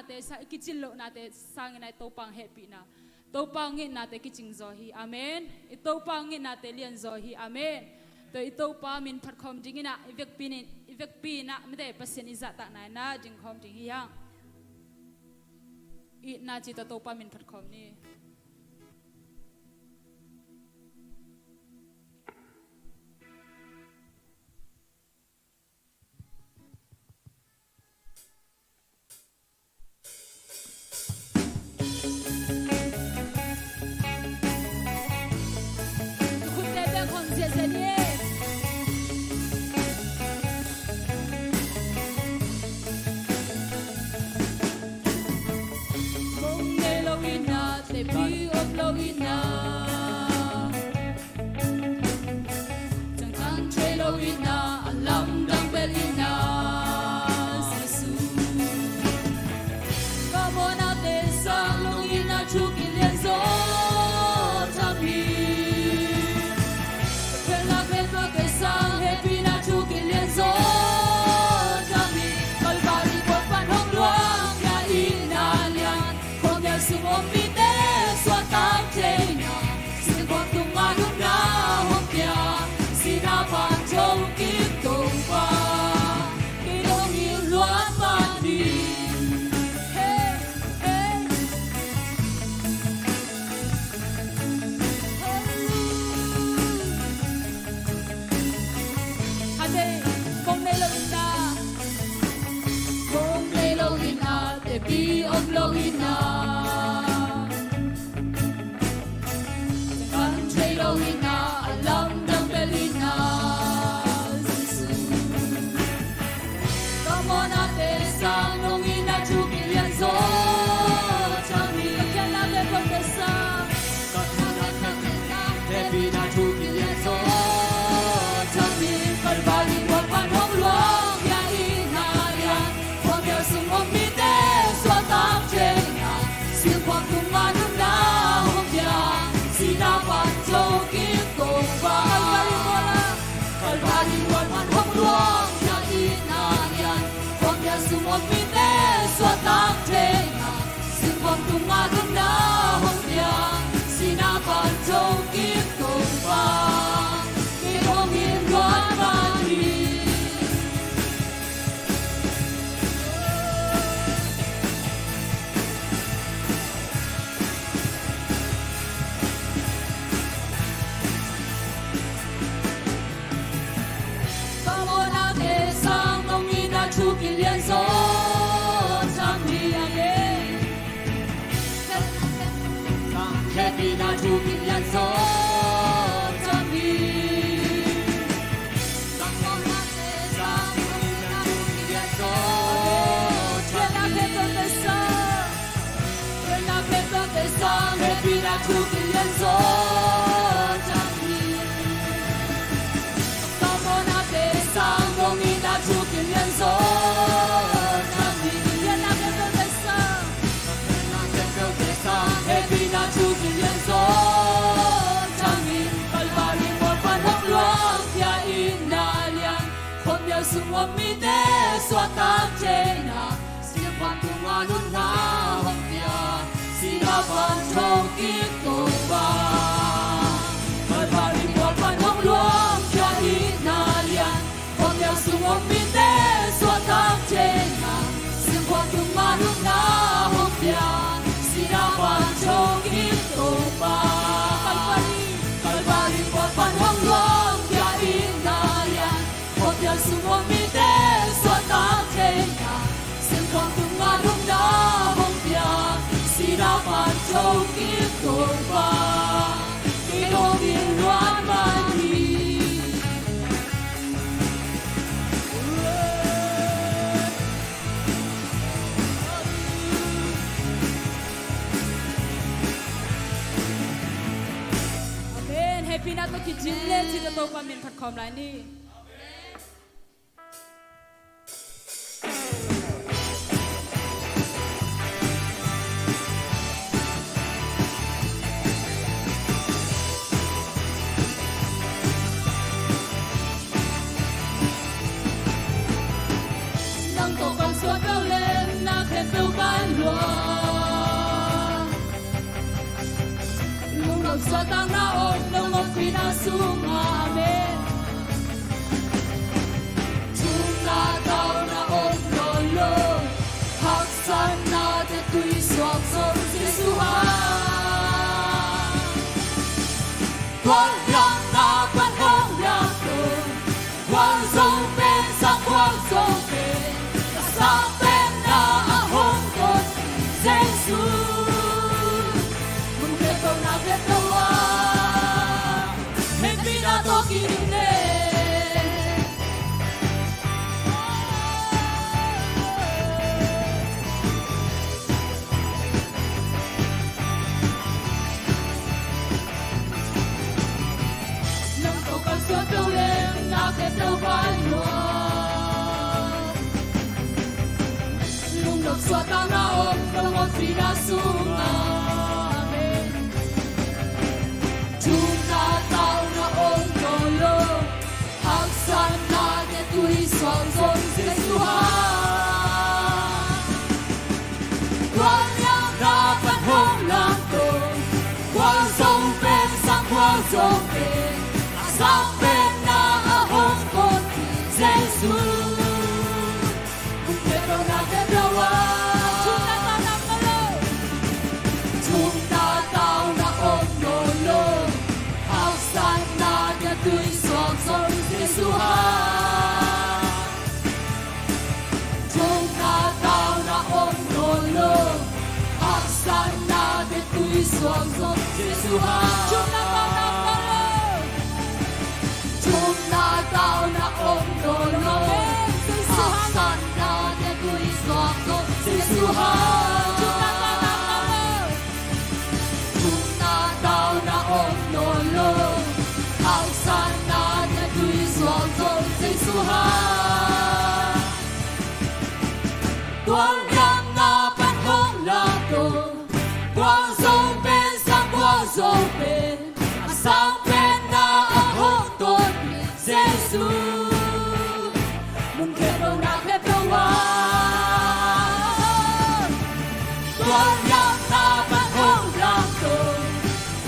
te sa kitchen lo na te sang na to pang happy na to pangin na te kitching zo hi amen ito pangin na te lian zo hi amen to ito pa min phat khom jing ina ivek pi na me te pasen iza ta na jing khom jing hi yang I na chi to pa min phat khom ni happy na to kitchen le chi to pa min phat khom lai ni nang to bang suat cao lên na khen tâu ban được xóa tan na ôn nông ngọc phi na sung amen chúng ta tao na ôn nô lô hắc san na te tui suak som Giêsu ha quan yang na quan hong yang tu quan sông bên sang quan sông bên sang bên na hong con Giêsu mừng về câu na về câu à hết vì na to kỳ nè Hãy xóa tan na ôm nông ngọc phi na sung amen chúng ta tao na ôm nô lô hắc san na te tui soang zon Giêsu ha quan yang na pan hong lang tu quan sông bên sang quan sông bên sang bên na hong con Giêsu pero na te dawa chúng ta tao na ôm nô lô hao san na te tui soang zon Giêsu ha chúng ta tao na ôm nô lô hao san na te tui soang zon Giêsu ha chúng ta tao na ôm nô lô hao san na te tui soang zon Giêsu ha tao na ôm nô lô hao san na te tui soang zon Giêsu ha quang yang na pan hong la tu quang sông bên sang quang sông bên sang bên na hong tôn Giêsu mừng kêu đâu na kêu đâu quang yang na pan hong la tu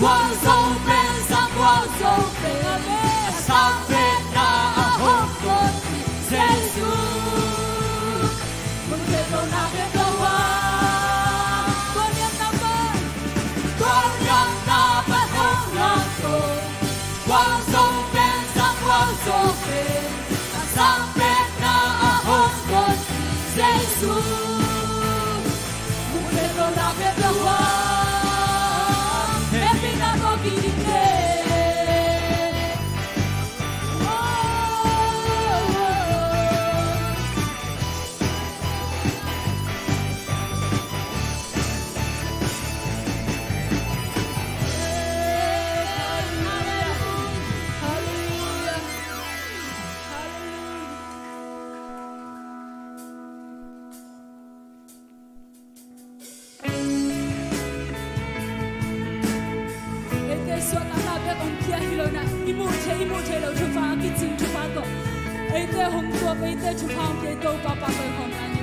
quang sông bên sang quang sông bên sang bên na hong tôn Giêsu mừng kêu đâu na kêu đâu quang yang na pan hong la tu quang sông bên sang quang sông bên sang bên na hong tôn Giêsu mừng kêu đâu na kêu đâu imu che lo chu fa ki ching chu fa to ei te hong to ei te chu phang ke to pa pa ko hong na ni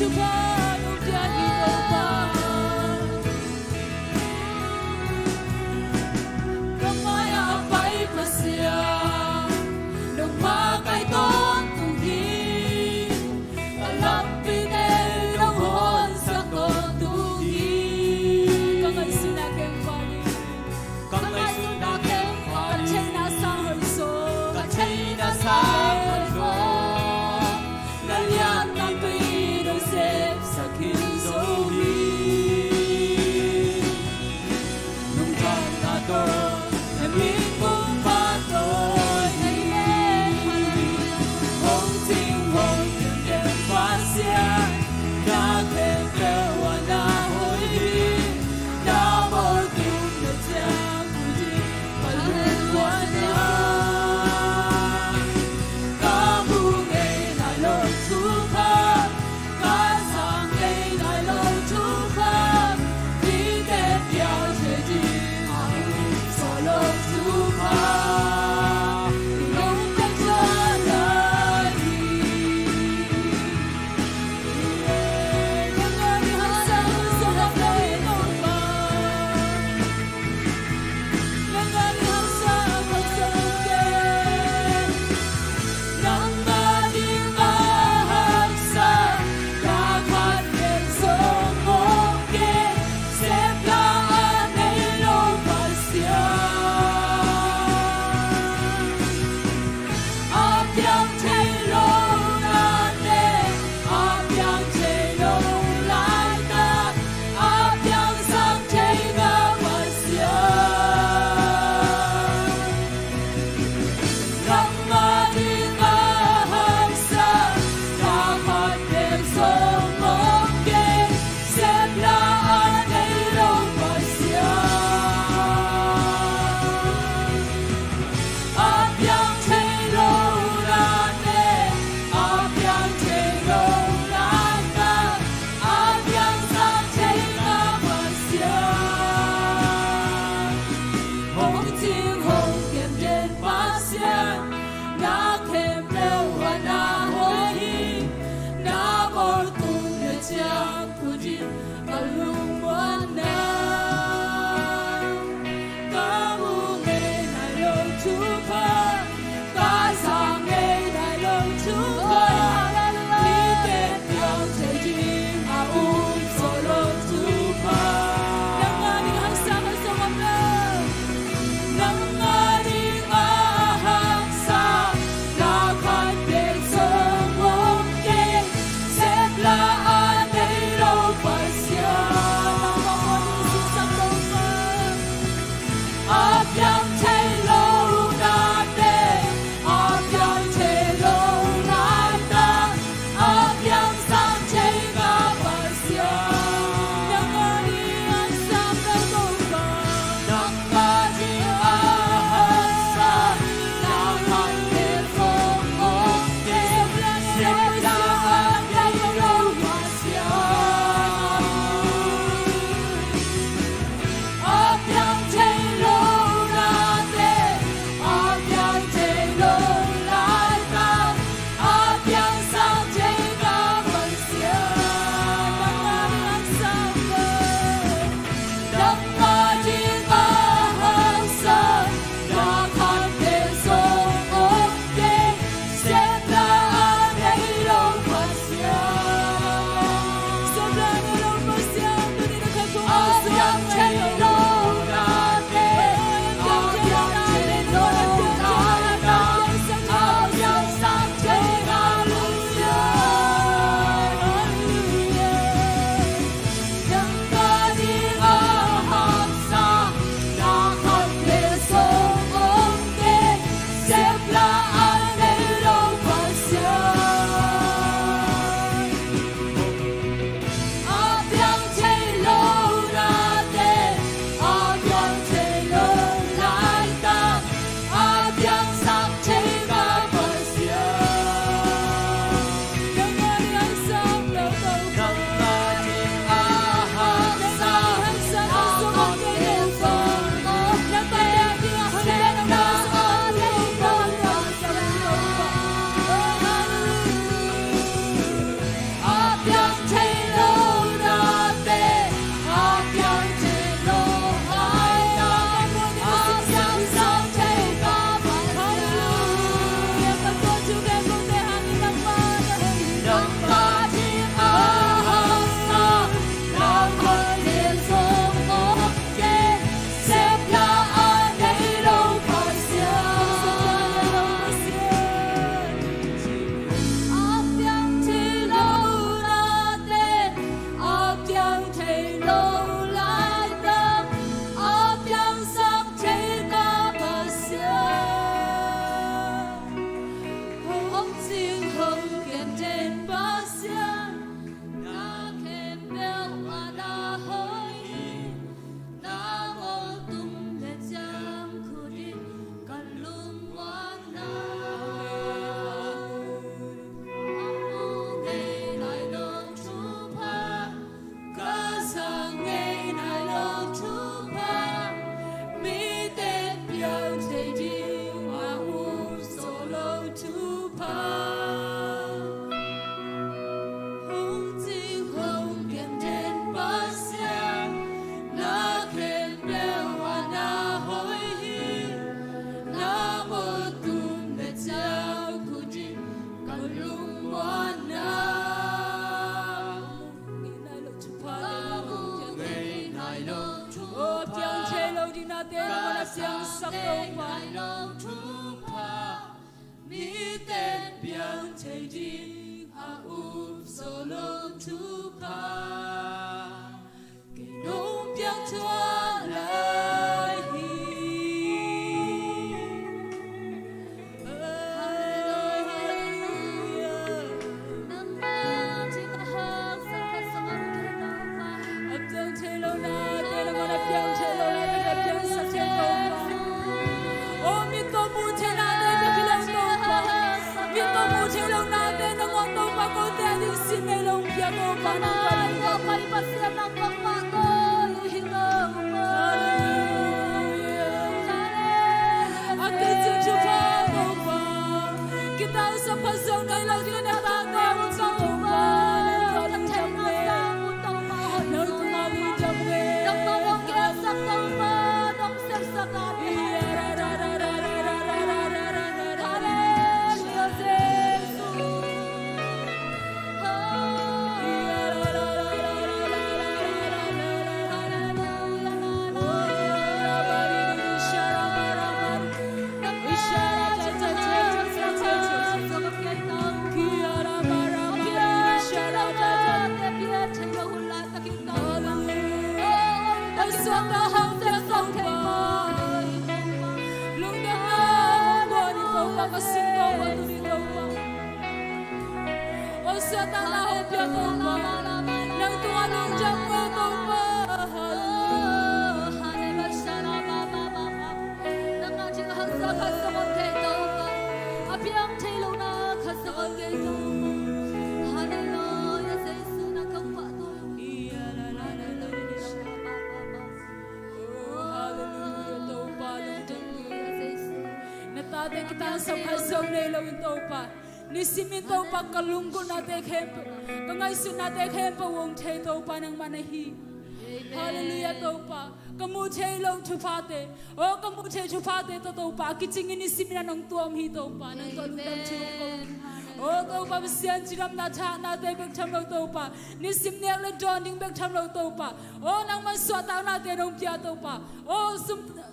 Tuhan udah hidup Kamaya apa'y pasya nung makay ton tunggi alam pinelonghon sa kontugi Kangay sinageng bali Kangay sunageng kachay na sa hulso Kachay na sa hulso Nalian na tuwirong sip sắc đâu pa mi tên biang thầy đi a solo tu pa cái nông biang thua lại kita sampai zone lo into pa ni siminto pa kalungko na te kempo kangai sun na te kempo wong te to pa nang manahi hallelujah to pa kamu te lo chupate o kamu te chupate to pa kiching ni simina nang tuam hi to pa nang to dam chupko o to pa sian chiram na tha na te bek tham lo to pa ni simne le donding bek tham lo to pa o nang man swa ta na te nong pia to pa o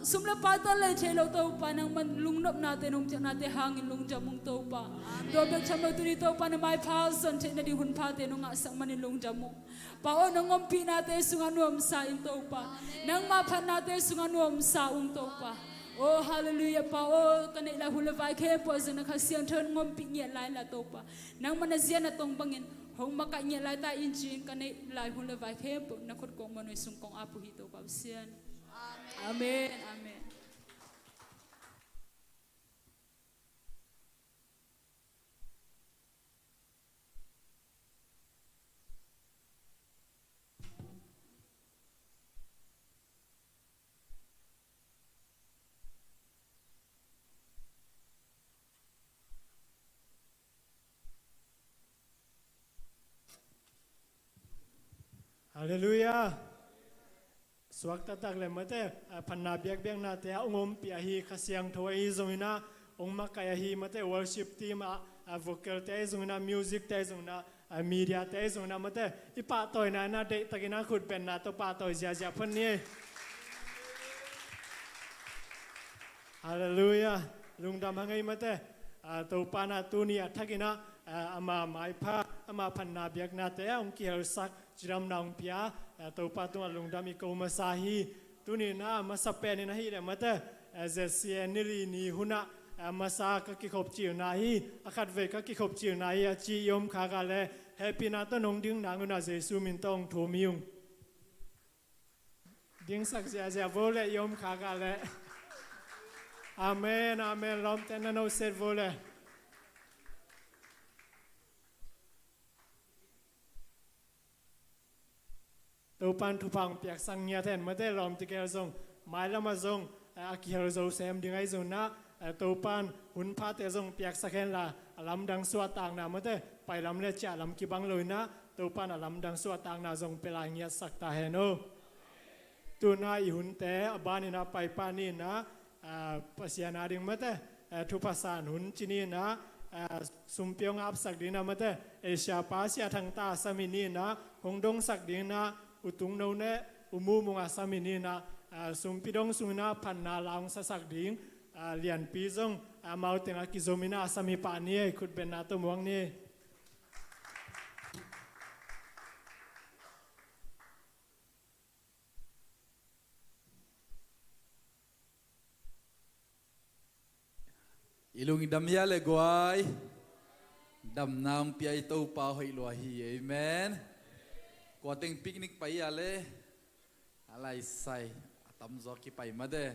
sum le pa ta le che lo to pa nang man lung nop na te nong cha na te hangin lung jamung to pa do bek tham lo tu ri to pa na mai pa son che na di hun pa te nong asang man lung jamung pa o nang ngompi na te sunga nuam sa in to pa nang ma phan na te sunga nuam sa to pa oh hallelujah pa oh kanai la hula vai ke po zana khasian thon ngom pi nge lai la to pa nang mana zian na tong bangin hong maka nge lai ta in jin kanai lai hula vai ke po na khot kong manoi sung kong apu hi to pa sian amen amen Hallelujah. Swakta tak le mate panna biak biak na te ongom pi hi khasiang thoi zongina ongma kaya hi mate worship team a vocal te zongina music te zongina media te zongina mate ipa toy na de takina khut pen na to pa toy ja phan ni Hallelujah. Lungdam hangai mate to pana tunia thakina ama mai pha ama panna biak na te ong ki hal sak jiram naung pia to patung lungdam I ko masahi tuni na masape ni nahi le mate zesia niri ni huna masa ka ki khop chi na hi akhat ve ka ki khop chi na hi chi yom kha ga le happy na to nong ding na nguna jesu min tong tho miung ding sak ja vole yom kha ga le amen amen rom ten no set vole to pan thu pang piak sang nya then mate rom ti kel zong mai lama zong a ki hel zo sem ding ai zo na to pan hun pha te zong piak sakhen la alam dang swa tang na mate pai lam le cha lam ki bang loi na to pan alam dang swa tang na zong pela nya sak ta he no tu na I hun te abani na pai pa ni na pasiana ding mate thu pasan hun chini na sum pyong ap sak ding na mate asia pa sia thang ta samini na hongdong sak ding na utung no ne umu munga samini na ซุมพี่ดงสุนาพันนาลางสักดิ่งเลียนปีจงมาเอาเต็งกิโซมินาสามีปานีขุดเป็นนาตัวมวงนี่ilung dam ya le guai dam nam pi ai to pa hoi lo hi amen ko teng picnic pai ya le alai sai atam zo ki pai ma de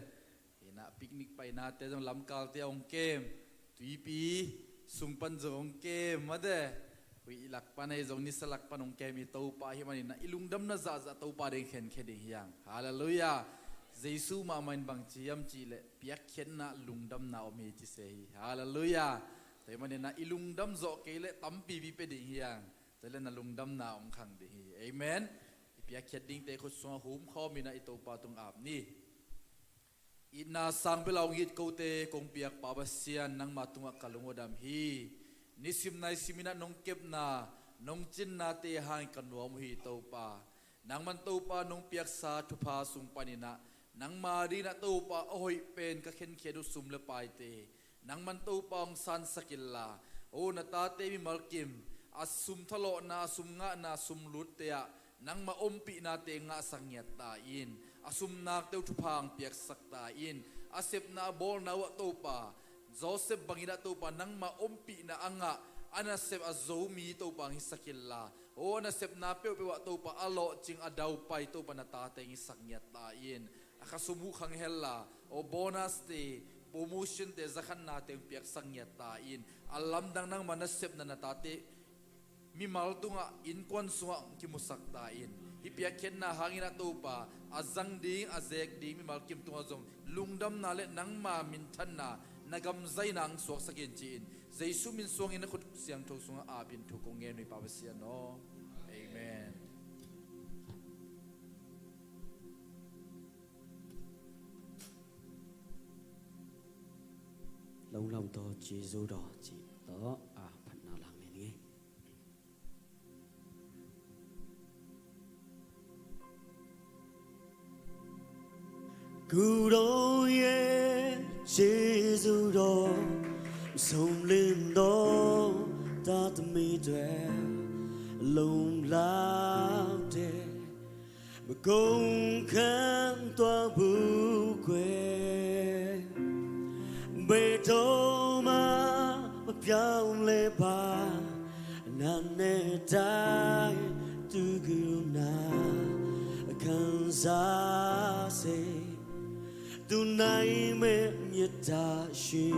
ina picnic pai na te jong lam kal te ong kem tui pi sung pan zo ong kem ma de wi ilak pa nei jong ni salak pan ong kem i to pa hi mani na ilung dam na za za to pa ding khen khe ding hiang hallelujah Jesu ma main bang chiam chi le piak khen na lungdam na omi chi se hi hallelujah te mane na ilungdam zo ke le tampi bi pe ding hiang te le na lungdam na ong khang de hi amen piak khet ding te khu so hum kho mi na i to pa tung ap ni ina sang belong hit ko te kong piak pa ba sian nang matunga kalungodam hi nisim nai simina nong kep na nong chin na te hang kanwam hi to pa nang man to pa nong piak sa thu pa sung panina nang mari na to pa oi pen ka khen khedu sum le pai te nang man to pang san sakilla o na ta te mi malkim asum thalo na sum nga na sum lut te a nang ma ompi na te nga sangyat ta in asum nak te thu phang piak sak ta in asep na bol na wa to pa Joseph bangina to pa nang ma ompi na anga ana sep azomi to pang hisakilla o na sep na pe wa to pa alo ching adaw pai to pa na ta te ngi sangyat ta in akasumu khang hella o bonus te promotion te zakhan na te piak sangyat ta in alam dang nang manasep na natate mi maltunga in kon suwa ki musak ta in hi piak khen na hangina to pa azang ding azek ding mi malkim tunga jong lungdam na le nang ma min than na nagam zai nang suak sakin chin Jesu min suang in khut siang tho sunga abin thu ko nge noi pa basia no amen lòng lòng to Giêsu đó chỉ đó phần nào làm này nghe cứu độ ye Giêsu đó sông lên đó ta tâm mi tuệ lòng lao thế mà công khăn toa bu quê bê tô mà piao le ba nan ne dai tu gu na kan sa se tu nai me nyet ta shi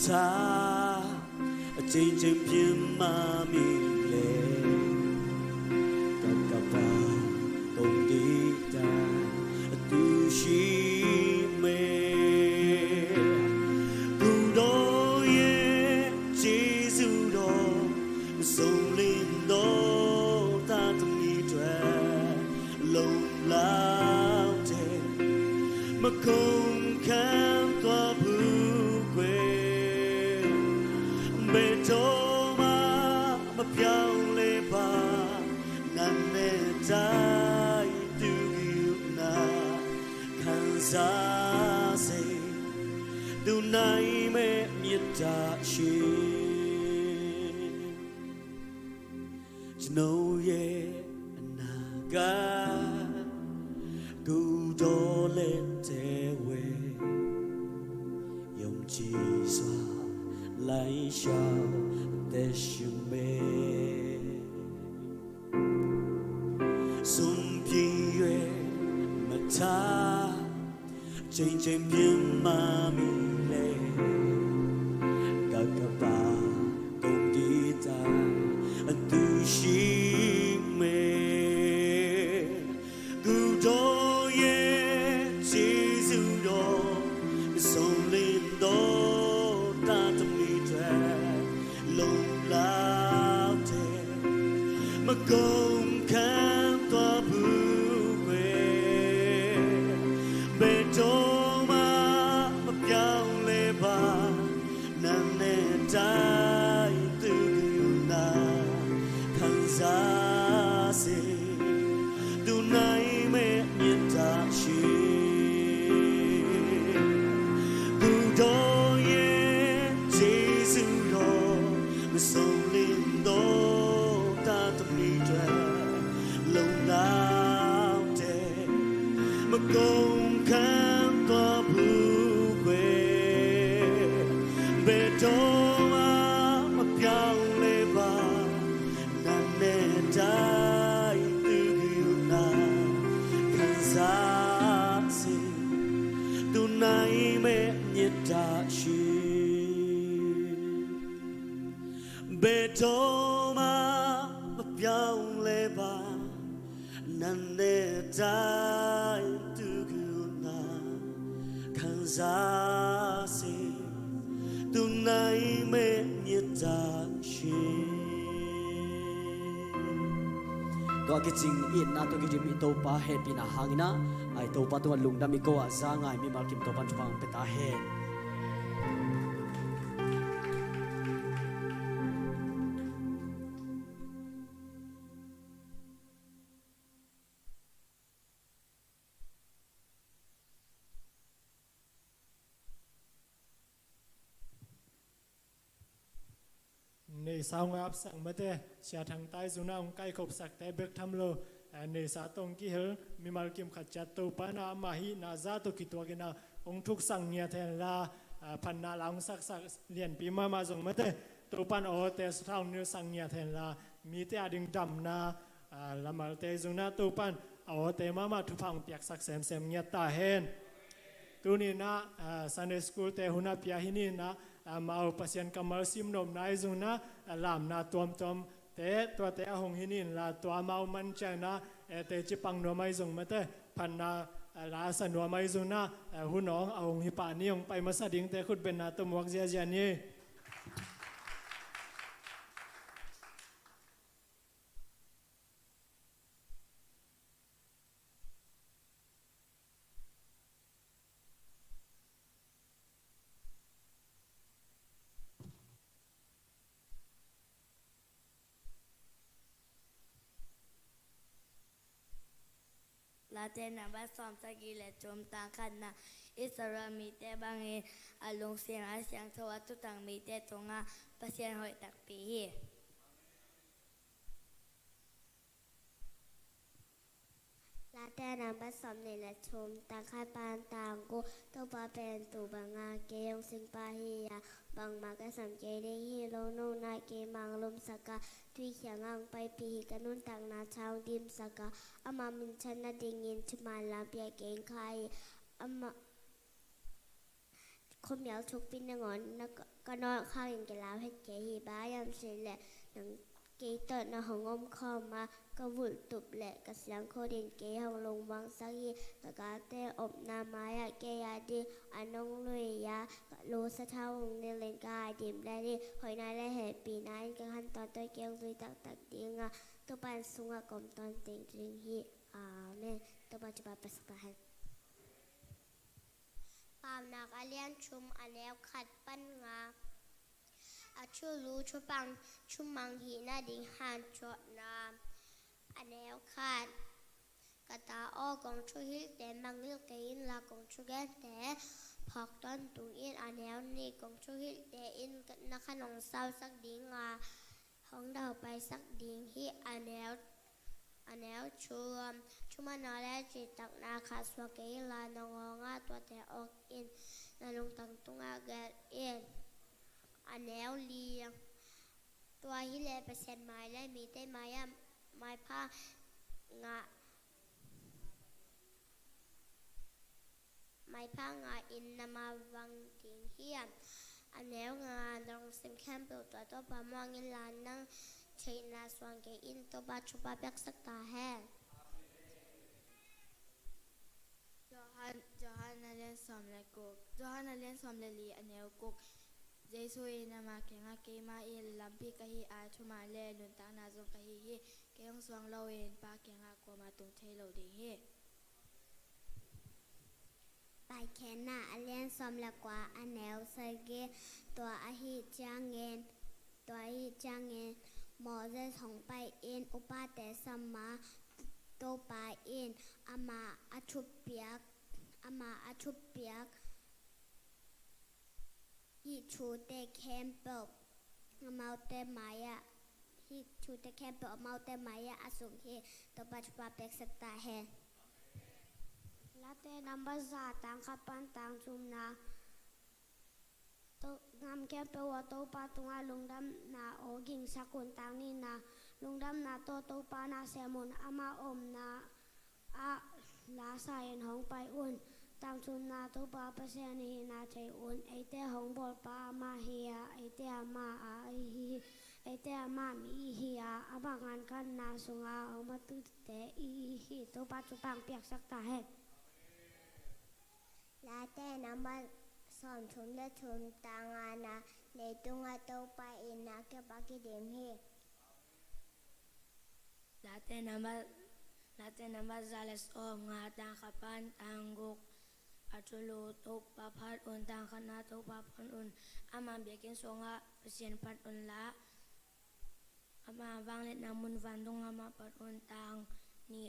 ta trên trên phim mà mình lên ta shi no ye naga gu do lên te we yom chi xoa lại sao te shung me sum pi yue ma ta chen chen bien ma mi le ga ga ba công đi ta tu shi me gu do ye Jesus do song lên do ta tâm đi tra lông lao thế mà công khám toa bù quê bê trô mà piao lê ba nàng nè trái tư gương na khăn giá xê tu nay mẹ nhiệt ta chi tu đó ye Jesus đó mà sông lên đó ta tâm đi tra lâu nào thế mà công khám toa bù quê bê trô mà piao lê ba nàng nè trái tư gương na khăn giá xê tu nay mẹ nhiệt ta chi bê trô mà piao lê ba nàng nè trái tư gương na khăn giá xê tu nay mẹ nhiệt ta chi to cái ching in na to cái jim to pa happy na hangina ai to pa to lung dami ko za ngai mi mal kim to pan chupang peta heในสาวงับสังมาเตะเสียทางใต้สุนาองไก่ขบสักแต่เบิกทำโลในสาตรงกี่เฮลมีมาลกิมขัดจัดตัวปานามาฮีนาซาตุกิตัวกินาองทุกสังเนียแทนลาพันนาลางสักเรียนปีมาส่งมาเตะตัวปันโอเตสเท่าเนื้อสังเนียแทนลามีเตะดึงดำนาละมาเตสุนาตัวปันโอเตมาทุพังเปียกสักเซมเนียตาเฮนตัวนี้นะซันเดย์สคูลเตหุนาพิยาหินีนะมาเอาปัสยันกัมมาซิมนมนายจุนะลามนาตัวมเตะตัวเตะหงหินินลาตัวมาเอามันเจนะเตะจิปังนัวไม่จงมาเตะพันนาลาสันนัวไม่จุนะหุ่นน้องเอาหงหิปานี่องไปมาสะดิ้งเตะขุดเป็นนาตัวมวกเจียนี่ลาเตนับซ้อมสกีและโจมต่างกันนะอิสรามีแต่บางเองอารมณ์เสียงเสียงสวัสดิ์ตุตังมีแต่ตรงอ่ะประเสียนหอยตักปีลาแต่นำบัดสมเนและชมต่างค่ายปานต่างกูตัวปลาเป็นตูบางาเกยงสิงปาฮียาบางมากระสัมเจได้ฮีโลนูนาเกมังลมสกาทุยเขียงอังไปปีกันนุ่นต่างนาชาวดิมสกาอามามินชันนาดิงินชุมาลาเปียเกงไข่อามาคมเหยวชุกปินงอนนักก็นอนข้าวอย่างเกลาให้เกฮีบ้ายามเสร็จแหละหนังเกยเติร์นหงอมคอมากระวุ่นตุบแหละกระเสียงโคดินเกยหงลงวังสักยีกะกาเตอบนามายาเกยาดีอันนงลุยยากะรู้สะเท่าหงเนเลนกายดิมได้ดีหอยนายได้เหตุปีนั้นกะขั้นตอนตัวเกียงลุยตักดิงตัวปันสุงกลมตอนเต็งจริงฮีอาเมนตัวปัจจุบันประสบการณ์ปามนักอาเลียนชุมอันแล้วขัดปั้นงาชูรู้ชูปังชูมังหีนาดิงหันจดนามอันแล้วขาดกตาอ้อกองชูฮิลแต่มังลิลเกินลากองชูแกนแต่ พอกต้นตุงอินอันแนวนี่กงช่วยเดอินนักขนมเศร้าสักดิงห้องเดาไปสักดิงที่อันแนวชุมานอและจิตตักนาคาสวกเกยลานงงาตัวแต่ออกอินนาลงตังตุงอาเกตอินอันแนวเลียงตัวฮิเลเปอร์เซ็นต์ไม้และมีได้ไม้ผ้างาไม้ผ้างาอินนามาวังถิงเฮียนอันแนวงานตรงซิมแคมเปิลตัวปามองอินลานนั่งใช้นาสวงเกอินตัวบาชุบาเบกสักตาแห่จอฮันนาเลียนสอมเลกุกจอฮันนาเลียนสอมเลลีอันแนวกุกเจสุยนามาเกงาเกมาอินลัมปีกะฮีอาชุมาเลนุนตางนาจงกะฮีฮีเกงสวงโลเอนปาเกงากวมาตุงเทโลดีฮีไปแค่หน้าอันเลียนซอมละกว่าอันแนวเซเกตัวอาฮิจางเงินหมอจะส่งไปเอ็นอุปาแต่สมาโตปาเอ็นอามาอาชุบเปียกฮิชูเตแคมเปิลมาเตมายะฮิชูเตแคมเปิลมาเตมายะอาสุงเฮตัวปัจจุบันเป็กสตาเฮลาเตนัมบาซาตังขับปันตังจุมนาโตงามแค่เปว่าโตปาตุงอาลุงดำนาโอกิงสักคนตังนี่นาลุงดำนาโตปานาเซมุนอามาอมนาอาลาสายห้องไปอุ่นตังจุมนาโตปาเปเซนีนาใจอุ่นไอเตห้องบอลปามาเฮียไอเตมาอาฮีไอเตมามีเฮียอาบางงานกันนาสุงอาเอามาตุเตอีฮีโตปาจุปังเปียกสักตาเฮลาเต้น้ำมันสอนชุมและชุมตางานะในตุงอาโตไปอินนะเก็บปักกิเดมเฮลาเตนัมบาซาเลสโอมงาตังขับปันตังกุกอาจุลูตุปาพัดอุนตังขณะตุปาพันอุนอามาเบียกินสงะเสียนพัดอุนละอามาวังเล็ดนามุนวันตุงอามาพัดอุนตังนี่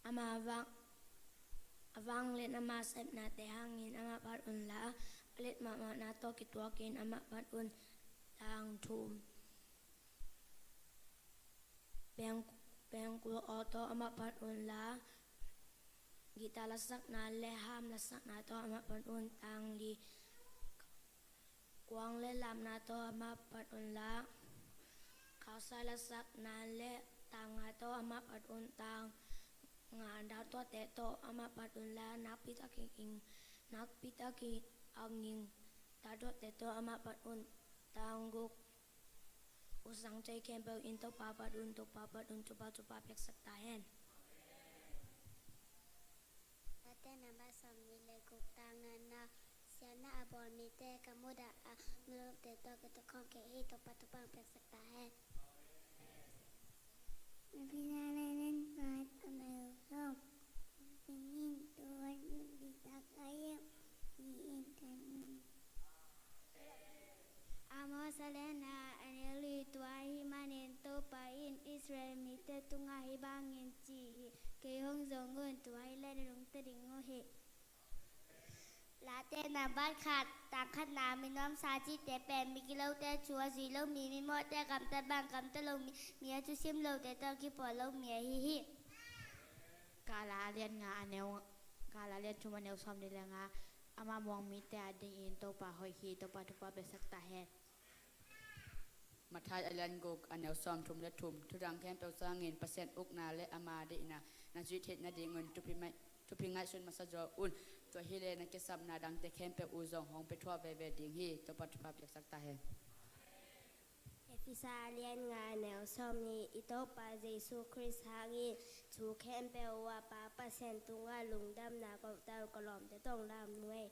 อามาวังเล็ดนามาเซบนาเตหังอินอามาพัดอุนละเล็ดมานาโตกิตัวกินอามาพัดอุนตังทุมแปงกุลออโตอามาพัดอุนละกิตาลัสักนาเลหามลัสักนาโตอามาพัดอุนตังลีกวางเลลามนาโตอามาพัดอุนละเขาใส่ลัสักนาเลตังนาโตอามาพัดอุนตังงานดาวตัวเตโตอามาพัดอุนละนักพิทักษ์นักพิทักษ์อังยิงดาวตัวเตโตอามาพัดอุนตังกุกอุสังใจแคมเปลอินโตปาพัดอุนโตปาพัดอุนจุปาเพล็กสักตาเฮนลาเต้น้ำมันสอนมีเลกุกตางานะเสียนาอาบอลมีเตกามุดาอาเมลเตโตกิตคองเกอีโตปาตุปังเป็กสักตาเฮนพี่นาเล่นมาทำไมเราเป็นยินตัวยุติตาไกยมีอินกันอามอสเลนาอันเอลีตัวฮิมาเนนโตไปอินอิสราเอลมีเตตุงอาฮิบางเงินจีเกยฮงจงเงินตัวฮิเลนลงตริงโอเฮลาเตนาบ้านขาดต่างขนามีน้ำซาจิเตเปนมีกิโลเตชัวสีโลมีหมดแต่กำแต่บางกำแต่ลงมีอาจุซิมโลเตตอกิปอลงมีฮิฮิกาลาเลียนงาแนวกาลาเลียนชุมาแนวซ้อมดีแล้วงาอามามองมีแต่อดีอินโตปาหอยคีโตปาทุปาเบสักตาเฮนมาทายอลันกกอันแนวซ้อมทุมและทุมทุรังแคมเปลสร้างเงินเปอร์เซ็นต์อุกนาและอามาดีนานาจุดเทนาดีเงินทุพิงายชุนมาสะจออุ่นตัวฮิเลนักสับนาดังแต่แคมเปลอูซองห้องไปทั่วเวดิงฮีตัวปัจจุบันเปียกสักตาเฮเอฟิซาเลียนงาแนวซ้อมนี้อิโตปาเจซูคริสฮางีชูแคมเปลว่าปาเปอร์เซ็นต์ตุงอาลุงดำนาก็ตากลอมแต่ต้องดำด้วย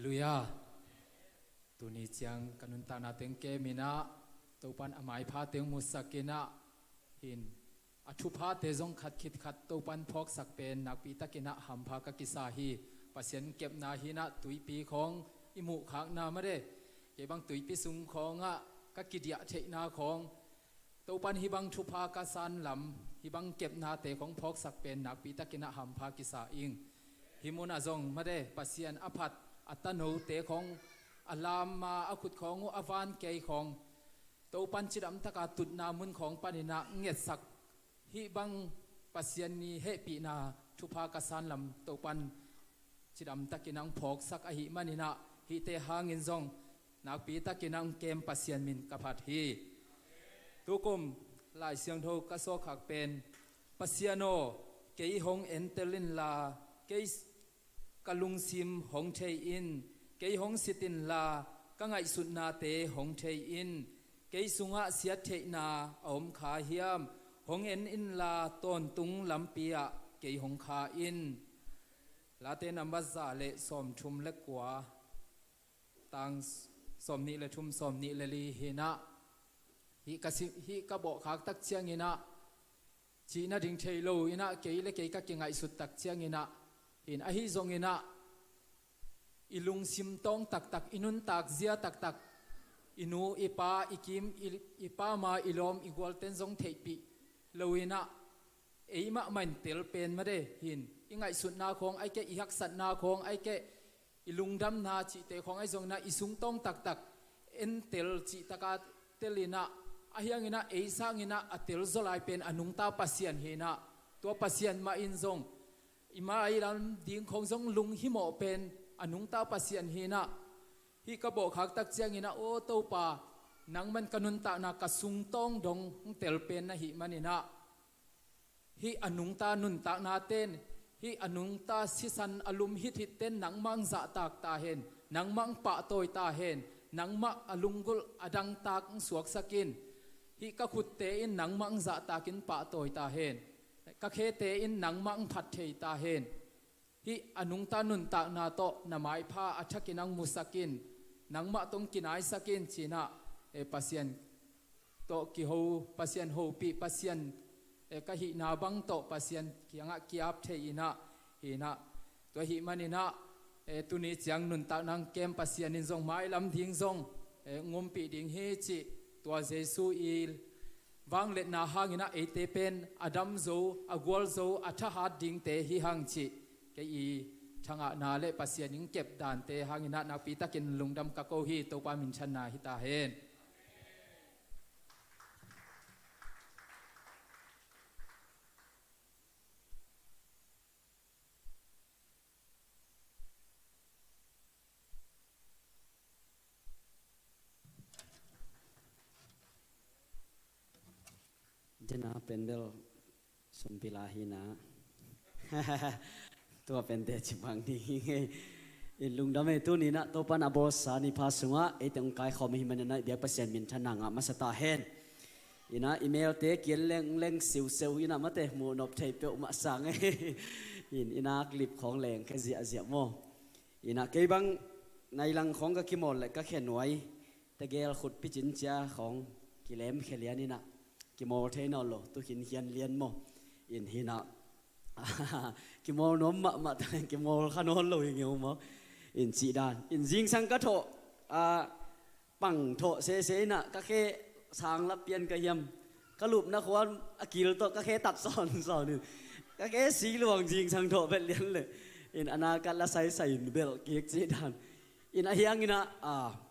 Hallelujah. Tuni chiang kanun ta na teng ke mina topan amai pha teng musakina hin athu pha te jong khat khit khat topan phok sak pen nak pi takina ham pha ka kisa hi pasien kep na hi na tui pi khong imu khak na ma de ke bang tui pi sung khong a ka kidia the na khong topan hi bang thu pha ka san lam hi bang kep na te khong phok sak pen nak pi takina ham pha kisa ing himuna zong ma de pasien aphat atano te khong alam ma akut khong avan ke khong to pan chidam taka tut na mun khong panina nget sak hi bang pasien ni he pi na thupa ka san lam to pan chidam takinang phok sak a hi manina hi te hangin zong nak pi takinang kem pasien min ka phat hi tukum lai siang tho ka so khak pen pasiano ke hong entelin la ke kalung sim hong thei in ke hong sitin la ka ngai sut na te hong thei in ke sunga sia thei na om kha hiam hong en in la ton tung lampia ke hong kha in la te number za le som thum le kwa tang som ni le thum som ni le li hina hi ka bo khak tak chiang ina chi na ding thei lo ina ke le ke ka ki ngai sut tak chiang ina in a hi zong ina ilung sim tong tak tak inun tak zia tak tak inu ipa ikim ipa ma ilom igual ten zong theipi loina eima man tel pen ma de hin ingai sut na khong ai ke ihak sat na khong ai ke ilung dam na chi te khong ai zong na isung tong tak tak en tel chi taka telina ahyang ina eisang ina atel zolai pen anung ta pasian hina to pasian ma in zong ima ilam ding khong zong lung hi mo pen anung ta pasian hina hi ka bo khak tak chiang ina o to pa nang man kanun ta na kasung tong dong tel pen na hi manina hi anung ta nun ta na ten hi anung ta sisan alum hit hit ten nang mang za tak ta hen nang mang pa toy ta hen nang ma alungul adang tak suak sakin hi ka khut te in nang mang za takin pa toy ta hen ka khe te in nang mang phat thei ta hen hi anung ta nun ta na to na mai pha athakinang musakin nangma tong kinai sakin china e pasien to ki ho pasien ho pi pasien e ka hi na bang to pasien kianga kiap theina hina to hi manina e tuni chiang nun ta nang kem pasien in zong mai lam ding zong e ngom pi ding he chi to jesu il wang let na hangina e te pen adam zo agwal zo atha hat ding te hi hang chi ke i thanga na le pasien ing kep dan te hangina na pi takin lungdam ka ko hi to pa min chan na hi ta hen jena pendel sumpilahinaตัวเป็นเดชิบังดีอินลุงดำเอตุนี่นะตัวปนอบอสานิพาสุงะไอตรงกายเขาไม่มันนะเบียกเปอร์เซ็นต์มินทนังอ่ะมาสตาเฮนอินะอีเมลเตะเกียนเล่งสิวเซลอินะมาเตะหมูนบเทปเปอมาสังอินะคลิปของแรงแค่เสียโมอินะเกี่ยบังในหลังของก็คิมอลเลยก็แค่หน่วยแต่เกลขุดพิจินจ้าของกิเลมแค่เลียนี่นะกิมอลเทนอลโลตัวหินเฮียนเลียนโมอินหินะกิโมน้อมมากิโมขนอนเลยเงี้ยมั้งอินจีดานอินจิงสังกัดโถปังโถเสน่ะก็แค่สางรับเปลี่ยนกระยำกระลุบนะควรอากิลโตก็แค่ตัดสอนนึงก็แค่สีหลวงจิงสังโถเป็นเลี้ยนเลยอินอนาคตละใส่เบลเกียกจีดานอินอาเฮียงนะ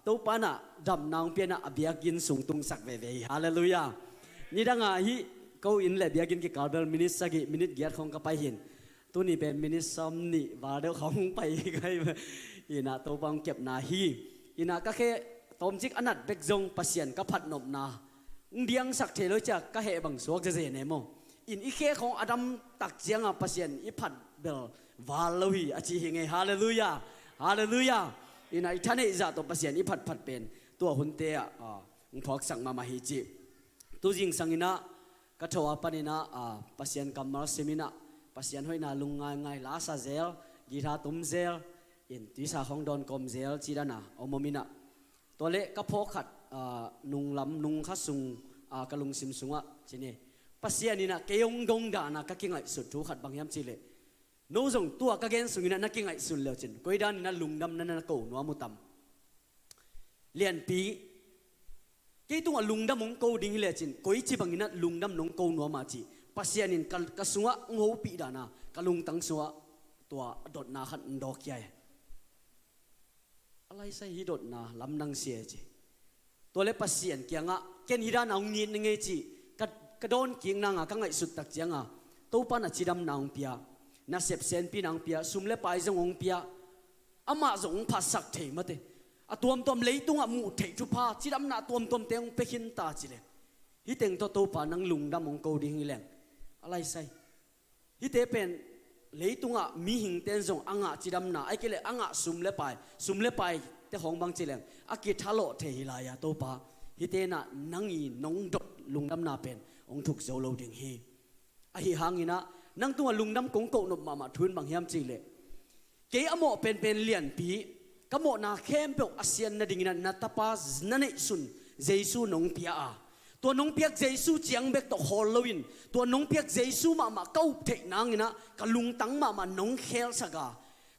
ตัวปานะดำนางเปียนะอเบียกินสูงตุงสักเวฮาเลลูยานี่ดังไงเขาอินเลยเบียกินกี่การเบลมินิสกิมินิเกียรของกับไปเห็นตัวนี้เป็นมินิซอมนี่ว่าเดี๋ยวของไปไงอินะตัวบังเก็บนาฮีอินะก็แค่ตอมจิกอนัดเบกจงปัสเซียนก็ผัดนมนาเดียงสักเทเลยจากก็เหบังสวกจะเจเนโมอินอีเคของอดัมตักเจียงปัสเซียนอีผัดเบลวาลวีอาชีพไงฮาเลลูยาฮาเลลูยาอินะอีท่านเอจ่าตัวปัสเซียนอีผัดเป็นตัวหุ่นเตะพอกสั่งมาฮิจิตัวจิงสังอินะก็ชัวปนินะปัสเซียนกำมารเซมินะปัสเซียนห้อยนาลุงง่ายลาซาเซลกีฬาตุ้มเซล in tuy sa hong don kom zel chi dana omomina tole ka pho khat nung lam nung kha sung kalung sim sunga chine pasianina keyong dong da na ka kingai su thu khat bangyam chile no jong tua ka gen sungina na kingai sun le chin koidan na lungdam na na ko no mutam lian pi ke tung lungdam mong ko ding le chin koi chi bangina lungdam nong ko no ma chi pasianin ka sunga ngo pi dana kalung tang suwa tua dot na khat ndo kyai alai sai hi dot na lam nang sia chi tole pasian kyanga ken hira na ong ni nge chi ka don king na nga ka ngai sut tak chianga to pa na chidam na ong pia na sep sen pi nang pia sumle pai jong ong pia ama jong pha sak thei mate atuam tom leitung a mu thei chu pha chidam na tuam tom teng pe hin ta chi le hi teng to pa nang lungdam ong ko ding leng alai sai hi te pen leitunga mi hing ten jong anga chidam na ai kele anga sumle pai te hong bang chileng aki thalo the hilaya to pa hi te na nangi nong dot lungdam na pen ong thuk zo lo ding hi a hi hangina nang tunga lungdam kong ko nop mama thun bang hiam chile ke amo pen lian pi kamo na khem pe asian na dingina na tapa na nei sun jesu nong pia aตัวน้องเปียกเจซูเจียงเบกตัวฮอลโลวินตัวน้องเปียกเจซูมาเก้าเทนางนะกะลุงตังมาน้องเคลสัก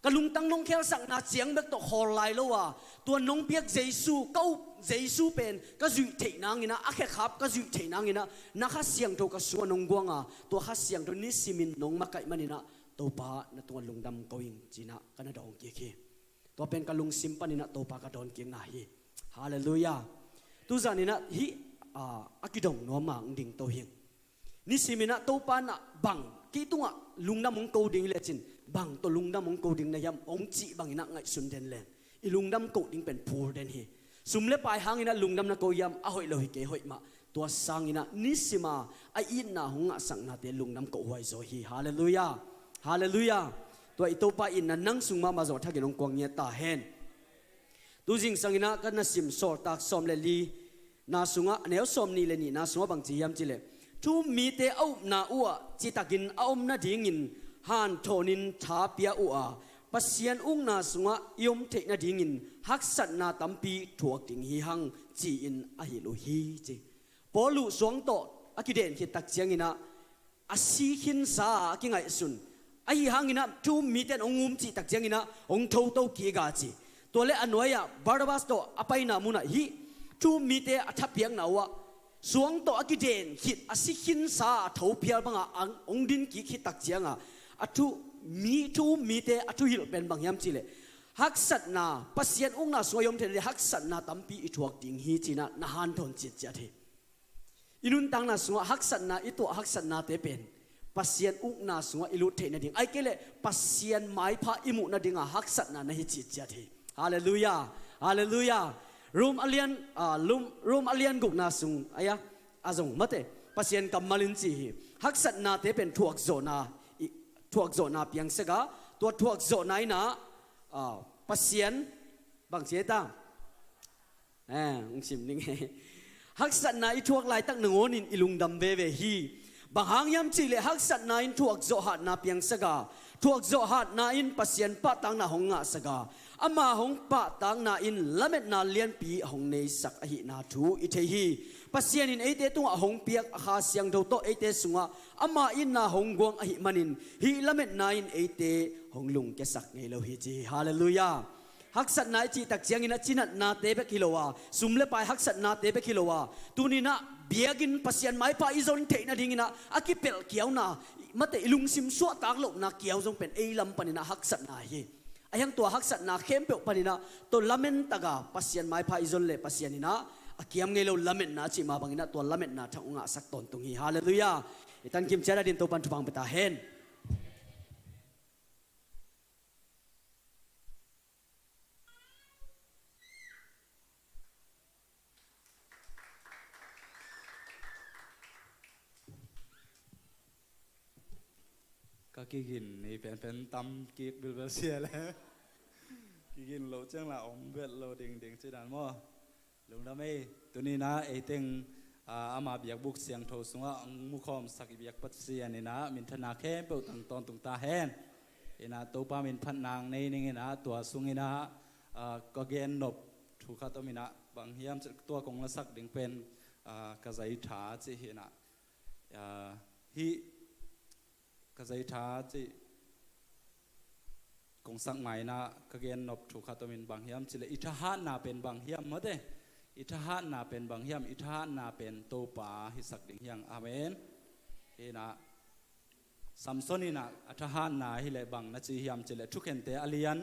กะลุงตังน้องเคลสักนะเจียงเบกตัวฮอลไลโลวะตัวน้องเปียกเจซูเก้าเจซูเป็นก็จุเทนางนะอะแค่ขับก็จุเทนางนะนักเสียงตัวก็สวนน้องกวางตัวข้าเสียงตัวนิสิมินน้องมาไก่มันนะตัวป้านะตัวลุงดำกวิงจีนะกันนะดองเกียตัวเป็นกะลุงซิมปันนะตัวป้ากระดอนเกียงนาฮีฮาเลลูยาตุจานี่นะฮีakidong no mang ding to hing ni simina to pa na bang ki tunga lungna mong ko ding le chin bang to lungna mong ko ding na yam ong chi bang ina ngai sun den le i lungdam ko ding pen phur den hi sumle pai hang ina lungdam na ko yam a hoi lo hi ke hoi ma to sang ina ni sima a in na hunga sang na te lungdam ko hoi zo hi hallelujah hallelujah to i to pa in na nang sungma ma zo thagin ong kwang nya ta hen tu jing sang ina kan na sim sor tak som le li na sunga neo som ni le ni na sunga bang chi yam chi le tu mi te au na uwa chi takin aom na dingin han thonin tha pia uwa pasian ung na sunga yom the na dingin haksat na tampi thuak ting hi hang chi in a hi lo hi chi polu suang to akiden hi tak chiang ina asi hin sa ki ngai sun a hi hang ina tu mi ten ongum chi tak chiang ina ong tho to ki ga chi tole anoya Barnabas to apai na muna hi tu mi te athapiang nawa suang to akiden hit asihin sa thopial banga ong din ki khi tak chianga atu mi te atu hil pen bang yam chile haksat na pasien ung na soyom the haksat na tampi ithuak ding hi china na han thon chit cha the inun tang na sunga haksat na itu haksat na te pen pasien ung na sunga ilu the na ding ai kele pasien mai pha imu na dinga haksat na hi chit cha the hallelujah hallelujah room alian guk na sung aya azong mate pasien kamalin chi haksat na te pen thuak zo na piang sega to thuak zo nai na pasien bang che ta ung sim ning haksat na i thuak lai tak nangonin ilungdam ve hi bang hang yam chi le haksat na in thuak zo hat na piang sega thuak zo hat na in pasien pa tang na honga sega ama hong pa tang na in lamet na lian pi hong nei sak a hi na thu i the hi pasien in ate tu hong piak kha siang do to ate sunga ama in na hong gwang a hi manin hi lamet na in ate hong lung ke sak nei lo hi chi hallelujah haksat na chi tak chiang ina chinat na te be kilowa sumle pai haksat na te be kilowa tunina biagin pasien mai pa izon the na dingina akipel kiaw na mate ilung sim so tak lo na kiaw jong pen eilam panina haksat na hi ayang tua haksat na khempe panina to lamen taga pasien mai pha izon le pasien ina akiam ngelo lamen na chi ma bangina to lamen na thunga sak ton tung hi hallelujah itan kim chara din to pan thupang beta hen kigin ni pen tam kik bil bel sia le kigin lo chang la om bet lo ding chi dan mo lung da me tu ni na e teng ama biak buk siang tho sunga mu khom sak biak pat sia ni na min thana khem pe tang ton tung ta hen na to pa min phan nang nei ning na tua sungina ko gen nop thu kha to mina bang hiam tua kong la sak ding pen ka zai tha chi hi na hi ka zai tha chi kong sak mai na ka gen nop thu kha to min bang hiam chi le I tha ha na pen bang hiam ma de I tha ha na pen bang hiam I tha ha na pen to pa hi sak ding hiang amen hi na Samsonina atahan na hile bang na chi hiam chile thukente alian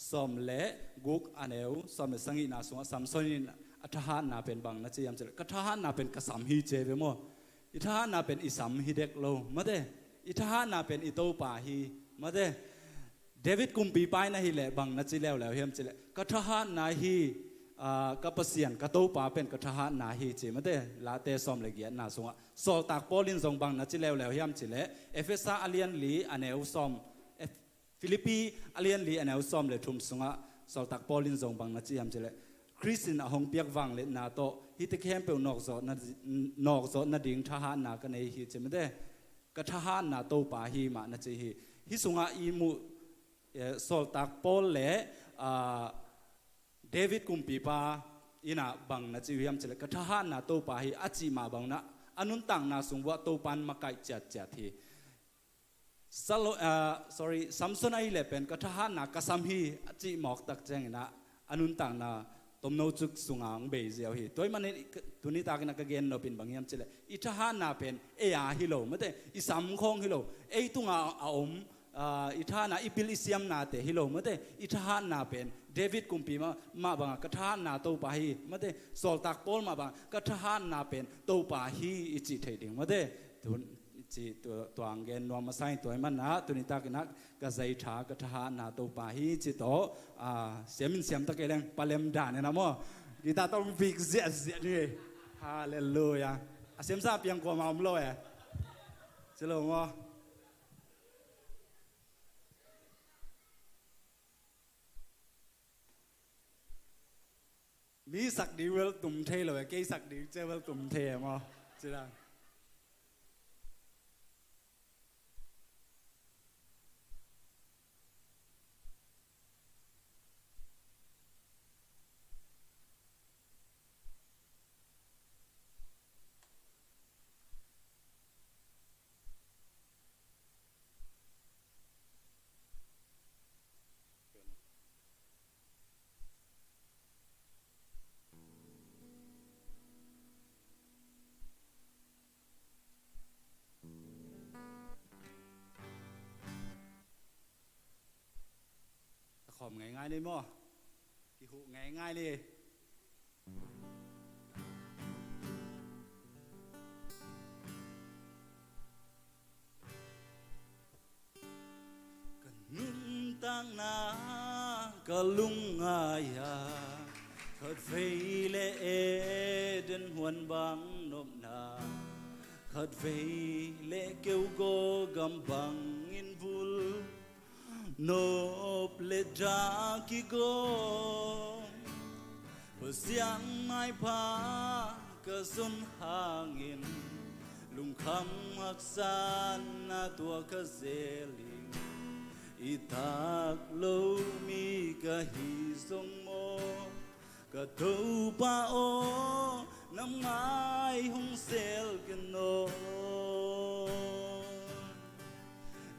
som le guk aneu som le sangi na sunga Samsonin atahan na pen bang na chi hiam chile katahan na pen kasam hi cheve mo itahan na pen isam hi dek lo made itahan na pen ito pa hi made David kumpi pai na hile bang na chi lew lew hiam chile katahan na hi kapasian kato pa pen katahan na hi chi made la te som le giat na sunga sol tak polin zong bang na chi lew lew hiam chile Efesa alian li aneu som Philippi alian li aneu som le thum sunga sol tak polin zong bang na chi hiam chile Christian ahong piak wang le na to hi te khem pe nok zo na ding thahan na ka nei hi chi made katahan na to pa hi ma na chi hi sunga I mu sol tak pol le David kumpi pa ina bang na chi hiam chile katahan na to pa hi achi ma bang na anun tang na sungwa to pan makai chat chat hi Samson ai le pen katahan na kasam hi achi mok tak cheng na anun tang na tomno chuk sungang be ziaw hi toy mane tuni ta na ka gen no pin bang hiam chile itahan na pen e a hi lo mate isam khong hi lo e tunga a om ithana ipil isiam na te hi lo mate itahan na pen David kumpi ma bang katahan na to pa hi mate sol tak pol ma bang katahan na pen to pa hi ichi theding mate tun chi to angen no ma sai toy man na tuni ta na ka zai tha katahan na to pa hi chi to semin siam ta ke leng palem da ne na mo kita to big zia zia ni hallelujah asem sa piang ko ma om lo chelo mo mi sak di wel tum the lo ke sak di che wel tum the mo chira khom ngay ngay đi mo ki hu ngay ngay đi kanun tang na kalung aya khot phei le eden huan bang nom na khot phei le kêu go gam bang in vul nộp lệ ra ki go siang mai pa ka sun hangin lung kham hak san na tua ka zeling itak lo mi ka hi song mo ka tu pa o nam mai hung sel kan no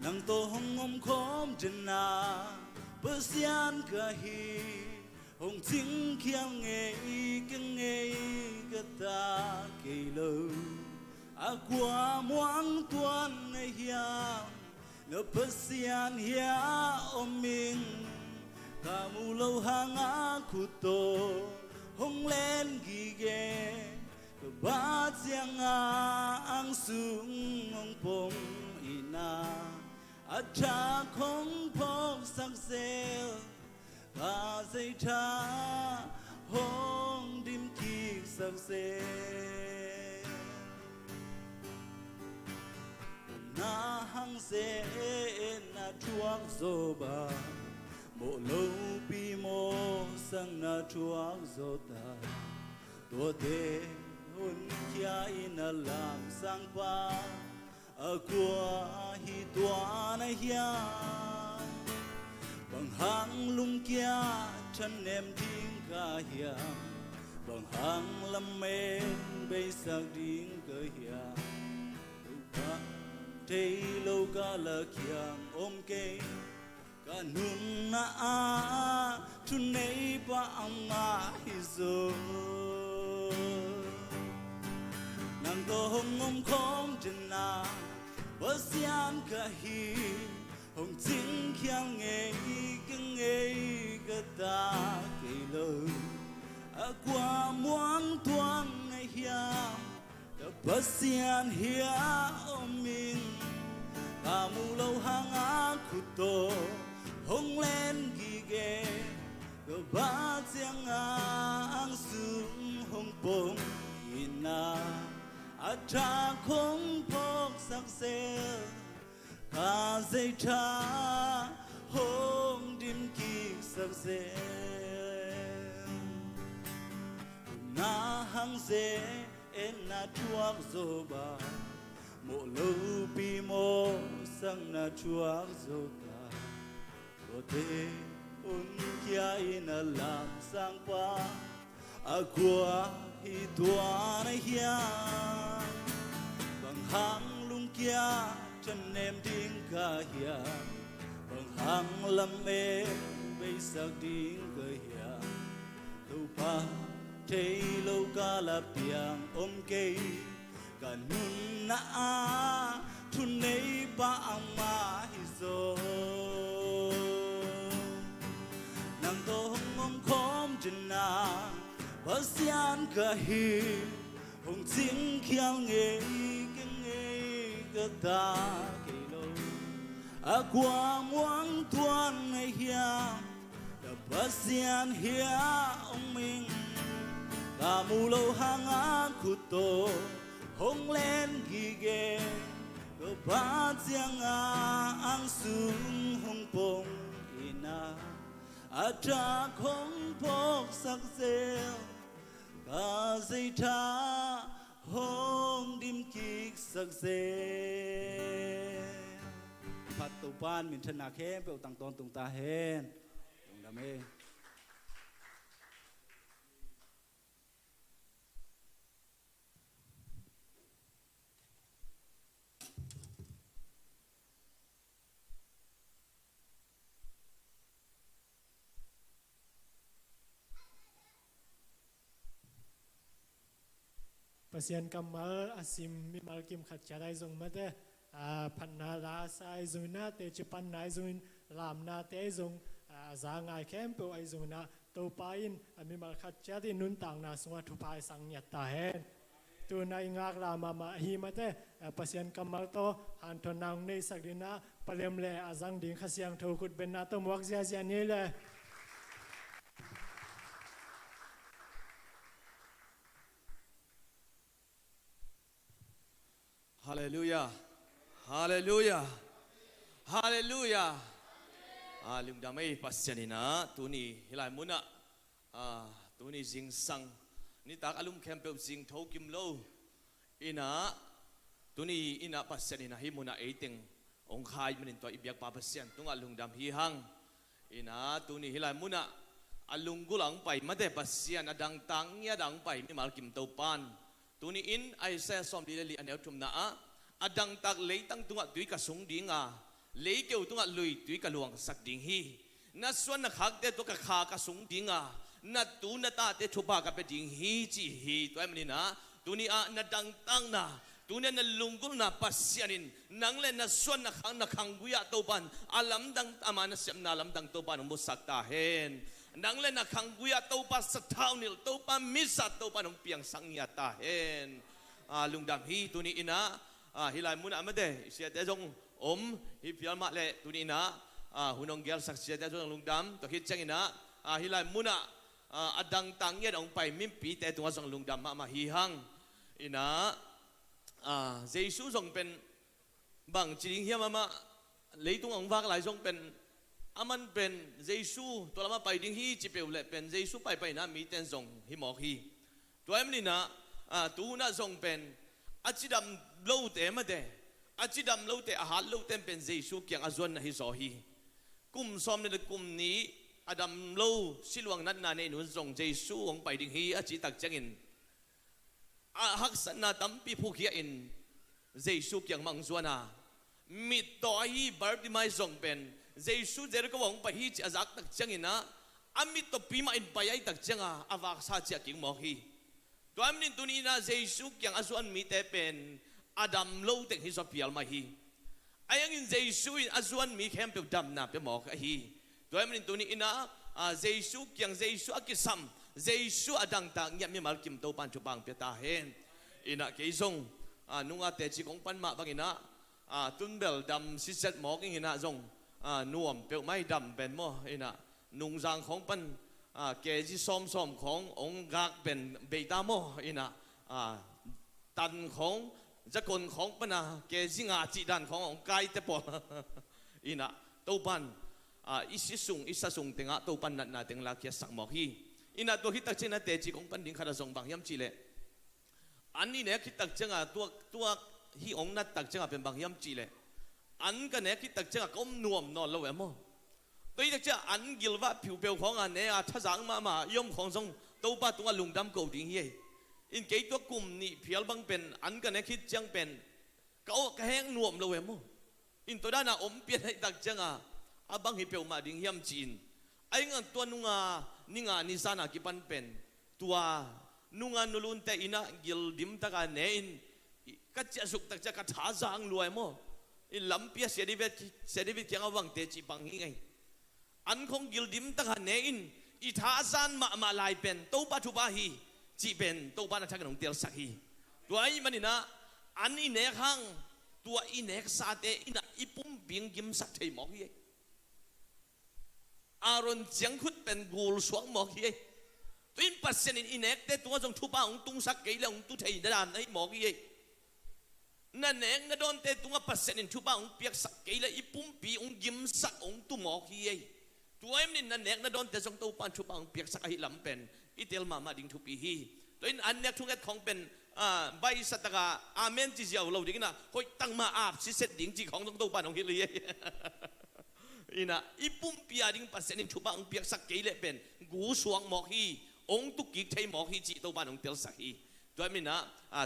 nang to hong om khom chen na persian ka hi hong ching khiang nge ka ta ke lo a kwa muang tuan nei hiam no persian hia om ming ka mu lo hang a khu to hong len gi ge ka ba chiang a ang sung ong pom ina acha khong phok sak sel ba zai tha hong dim ki sak sel na hang se na chuak zo ba mo lo pi mo sang na chuak zo ta to te hun kia in a lam sang pa a qua hi tua na hiang bằng hàng lung kia chân em tiếng ca hiam bằng hàng lâm men bây giờ tiếng cơ hiam thấy lâu cả là kiang ôm cây cả nun na a tu nei ba anga hizo nàng tô hồng ôm khom chân na bớt xian cả hi hồng chính kiang nghe cái ta cây lời qua muang tuang này hiam bớt xian hia ôm mình ta mu lâu hang á khu tô hong lên ghi ghê gờ ba chiang ang sung hong bông ina a cha không phok sắc xe ca dây cha hong dim ki sắc xe na hang xe en na chuak zo ba mộ lâu pi mô sang na chuak zo ka có thể un kia in làm sang pa a qua hi tua na hia bằng hang lung kia chân em tiếng ca hia bằng hang lâm em bây giờ tiếng cơ hia lâu pa thấy lâu cả là piang ôm cây cả nun na a tu nei ba ama hizo nàng tô hong ôm khom chân na ba xian cả hi hong chính khiang nghe cái ta cây lâu a qua muang tuan này hiam da ba xian hia ông mình ta mu lâu hang á khu tô hong lên ghi ghê có ba chiang ang sung hong bông ina a cha không phok sắc rêu ca dây cha hong dim kik sắc rêu phát tụ ban mình thân nạc hén bèo tăng tôn tung ta hén tung đam mê pasien kamal asim mi malkim khat charai zong mate phanna la sai zuna te chipan nai zun lam na te zong za ngai kem pe ai zuna to pain mi mal khat chari nun tang na sunga thu pai sang nyat ta hen tu nai ngak la ma hi mate pasien kamal to han thonang nei sakdina palem le azang ding khasiang tho kut ben na to muak zia zia ni le Hallelujah. Hallelujah. Hallelujah. Lung damai pasyanina tuni hilai muna tuni jing sang ni tak alum kempel jing thau kim lo ina tuni ina pasyanina hi muna eiting ong khai manin to ibyak pa pasyan tunga lung dam hi hang ina tuni hilai muna alung gulang pai mate pasyan adang tangya dang pai mi malkim to pan tuni in ai se som li an tum na adang tak leitang tunga tui ka sung dinga leikeu tunga lui tui ka luang sak ding hi na suan na khak te to ka kha ka sung dinga na tu na ta te thupa ka pe ding hi chi hi to am ni na tuni a na dang tang na tuni na lungkul na pasyanin nang le na suan na khang guya to pan alam dang amana sem na alam dang to pan mo sakta hen nang le na khangguya to pa sa taunil to pa misa to pa nung piang sangya ta hen lungdam hi tuni ina hilai muna amade sia te jong hi pial ma le tuni ina hunong gyal sak sia te jong lungdam to hit chang ina hilai muna adang tangye dong pai mimpi te tunga jong lungdam ma hi hang ina jesu jong pen bang chiring hiam ama leitung ong wak lai jong pen aman pen Jesu to lama pai ding hi chipeu le pen Jesu pai na mi ten zong hi mo hi to em ni na tu na zong pen achidam lo te ma de achidam lo te a hal lo ten pen Jesu kyang azon na hi zo hi kum som ne kum ni adam lo silwang nat na ne nun zong Jesu ong pai ding hi a chi tak changin a hak san na tampi phu khia in Jesu kyang mang zuana mi to hi bar di mai zong pen Jesu jer ko ong pai hi chi azak tak changin na amit to pi ma in pai ai tak changa awak sa chi king mo hi to am nin tuni na Jesu kyang azuan mi te pen adam lo te hi so pial ma hi ayang in Jesu in azuan mi khem pe dam na pe mo ka hi to am nin tuni ina Jesu kyang Jesu akisam Jesu adang ta nyam mi mal kim to pan chu bang pe ta hen ina ke zong nunga te chi kong pan ma bang ina tun bel dam si set mo king ina zong nuam pe mai dam ben mo ina nung giang khong pan ke ji som som khong ong gak ben be ta mo ina tan khongจะคนของปนะเกจิงาจีดันขององไกเตปออินะตัวปันอิสิสุงอิสสุงเตงะตัวปันนัดนาเตงลาเกียสังมอกฮีอินะตัวคิดตักเจนะเตจิของปันดิ้งขาดส่งบางยามจีเลอันนี้เนี่ยคิดตักเจงะตัวฮีองนัดตักเจงะเป็นบางยามจีเลอันกันเนี่ยคิดตักเจงะก้มนวมนอนแล้วเว้ยมั้งตัวตักเจงะอันกิลว่าผิวเปลวของอันเนี่ยถ้าสังมายมของทรงตัวปันตัวลุงดำกูดิ้งฮีอินเกยตัวกลุ่มนี่เพียลบังเป็นอันกันเนี่ยคิดจังเป็นเขาแห้งนวมเลยเว้ยมั้งอินตัวด้านน่ะอมเปลี่ยนให้ตักจังบังให้เปียวมาดิ้งยำจีนไอ้เงินตัวนุ่งนี่งานิสานากิปันเป็นตัวนุ่งนุลุนแต่อินะกิลดิมตะกันเนี่ยอินกัจจสุกตักจะกัจฉาจางรวยมั้งอินลำเปียเสียดีเวทยังเอาวังเตจิปังยังไงอันของกิลดิมตะกันเนี่ยอินอิทาซานมาลายเป็นตัวปัจจุบันฮีจีเป็นตัวบ้านทักกันของเตียลสักฮีตัวไอ้มันนี่นะอันนี้เนกหังตัวอีเนกซาเตอินะอีปุ่มบิงกิมสักเทมอกฮีอารอนเจียงขุดเป็นกูลสวงมอกฮีตัวอินปัสเซนินอีเนกเตตัวจงทุบ้าของตุงสักเกลี่ยของตุเทียนดานไอ้มอกฮีนั่นเองนั่นโดนเตตัวปัสเซนินทุบ้าของเปียกสักเกลี่ยอีปุ่มปีของกิมสักของตุมอกฮีตัวไอ้มันนั่นเองนั่นโดนเตจงตัวปานทุบ้าของเปียกสักให้ลำเป็นอิเตลมาดิ้งทุปีฮีตัวอันเนี้ยทุกอย่างของเป็นใบสัตกาอาเมนจีเจียวเราดิ้งนะคอยตั้งมาอาบสิเสร็จดิ้งจีของต้องตัวปานของฮิลีอินะอีปุ่มปีอาดิ้งปัสเซนินชุบะองเปียกสักเกลเป็นกูสวงหมอกฮีองตุกิกเทหมอกฮีจีตัวปานของเตลสักฮีตัวมินะ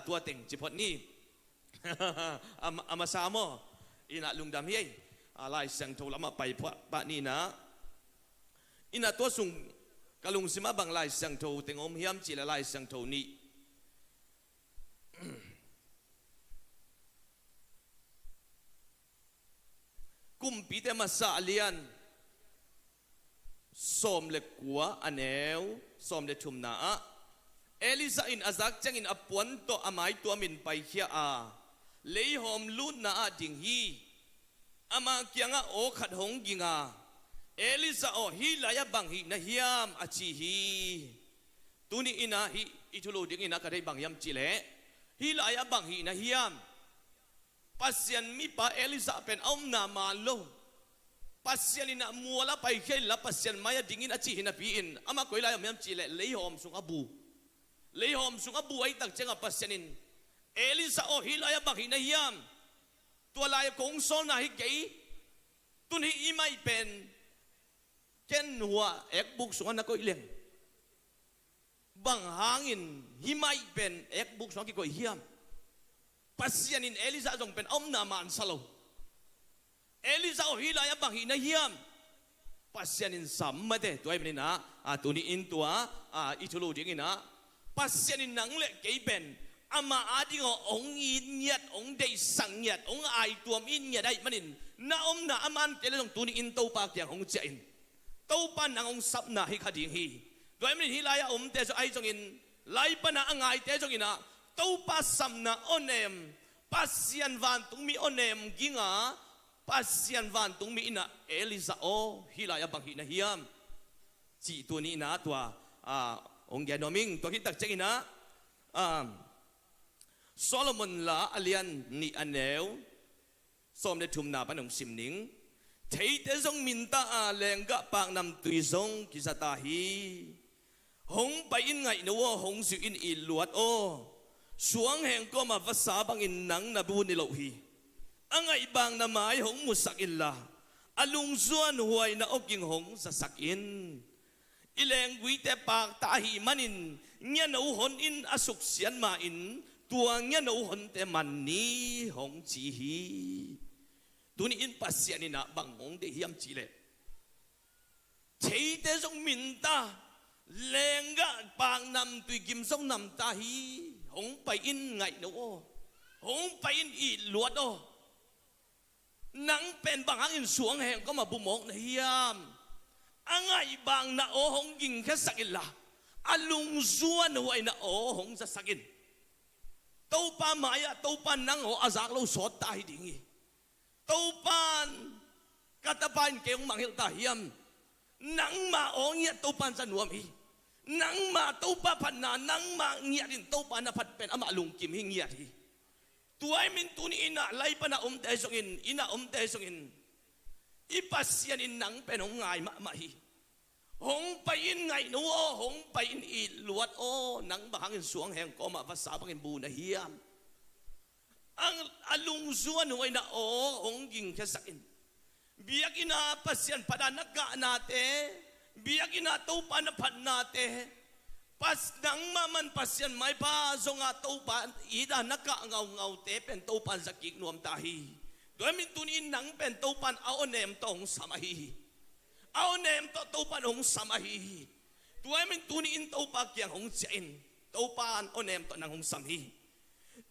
ตัวเต็งจีพอดนี่อามาซามออินะลุงดำเฮียอะไรสังโทลมาไปพะปะนี่นะอินะตัวสุงกลุงสิมาบังลายสังโทเต็งอมเฮียมจีละลายสังโทนี้กุมปีเตมาซาเลียนสมเล็กกัวอันเอวสมเล็กชุมนาเอลิซาอินอาซักจังอินอปวนโตอาไมตัวมินไปเขียเลยหอมลุ่นนาดิงฮีอามาเกียงโอขัดหงกิงเอลิซาโอฮีลายบังฮีนะฮิยามอาชีฮีตุนีอินะฮีอิทุลูดิงอินะกระไดบังยามจิเลฮีลายบังฮีนะฮิยามปัสยันมีปาเอลิซาเป็นอมนามาโลปัสยันนะมัวละไปเขลละปัสยันมายดิงอินอาชีฮีนะปีอินอามาคุยลายยามจิเลเลยหอมสุงอบูเลยหอมสุงอบูไอตักเจงปัสยันินเอลิซาโอฮีลายบังฮีนะฮิยามตัวลายกงโซนะฮิเกยตุนีอิไม่เป็นเช่นหัวเอกบุกสวนนักก็อีเลี้ยงบังหางอินหิไม่เป็นเอกบุกสวนกี่ก็เฮียมปัสยานินเอลิซาจงเป็นอมนามานสโลเอลิซาฮิลายบังฮินะเฮียมปัสยานินสัมมาเตตัวไอ้เป็นนะตัวนี้อินตัวอิทุลูดิงินะปัสยานินนังเล็กเกี่ยเป็นอามาอาดิงองอินยัดองเดสังยัดองไอตัวอินยัดได้มันอินน้าอมน้าอามันเจริญตัวนี้อินตัวปากอย่างองเจอินตัวปันนางองสับนาให้ขดิ่งฮีโดยไม่ฮิลายอมเตจไอจงอินไลปนาอ่างไอเตจงอินะตัวปัสสัมนาอเนมปัสยันวันตุงมีอเนมกิงปัสยันวันตุงมีอินะเอลิซาโอฮิลายบังฮินะฮิยามจีตัวนี้นะตัวองแกนอมิงตัวที่ตักเจกินะโซโลมอนละอเลียนนี่อันเนวสมเด็จทุมนาปนองสิมนิงเทเตจงมินตาแรงกะปากนำตุยจงกิสตาฮีหงไปอินไงนัวหงสุอินอิลวดโอสวงแห่งก็มาภาษาบางอินหนังนาบูนิโลฮีอังไงบางนาไม้หงมุสักอินละ alung zuan huay na oking hong sa sakin ileng guite pak tahi manin nya nauhon in asuksyan main tuang nya nauhon te mani hong chihi tuniin pasyan ina bangong de hiam chile chei te song minta lenga pang nam tui kim song nam tahi hong pai in ngai no hong pai in i luat o nang pen bang angin suang heng ko mabumok na hiam angay bang na o hong ging kasakila alung zuan huay na o hong sasakin taupan maya taupan nang o azak lo sot tahi dingi taupan katapan kayong manghil tahiam nang maong ya taupan sa nuami nang ma taupan na nang ma ngiyarin taupan na patpen ama alung kim hingyari tuay min tuni ina lay pa na tesongin ina tesongin ipasyanin nang penong ngay mahi hong pain ngay no hong pain iluat o nang bahangin suang heng ko mapasabangin bu na hiyam ang alungsuan huway na o hong ging kasakin biyak ina pasyan pada nagka nate biyak ina taupan na pan nate pas nang maman pasyan may paso nga taupan ida nagka-ngaw-ngaw te pen taupan sa kiknuam tahi doon min tunin nang pen taupan aonem tong samahi aonem to taupan hong samahi doon min tunin taupan kyang hong siyain taupan onem to nang hong samahi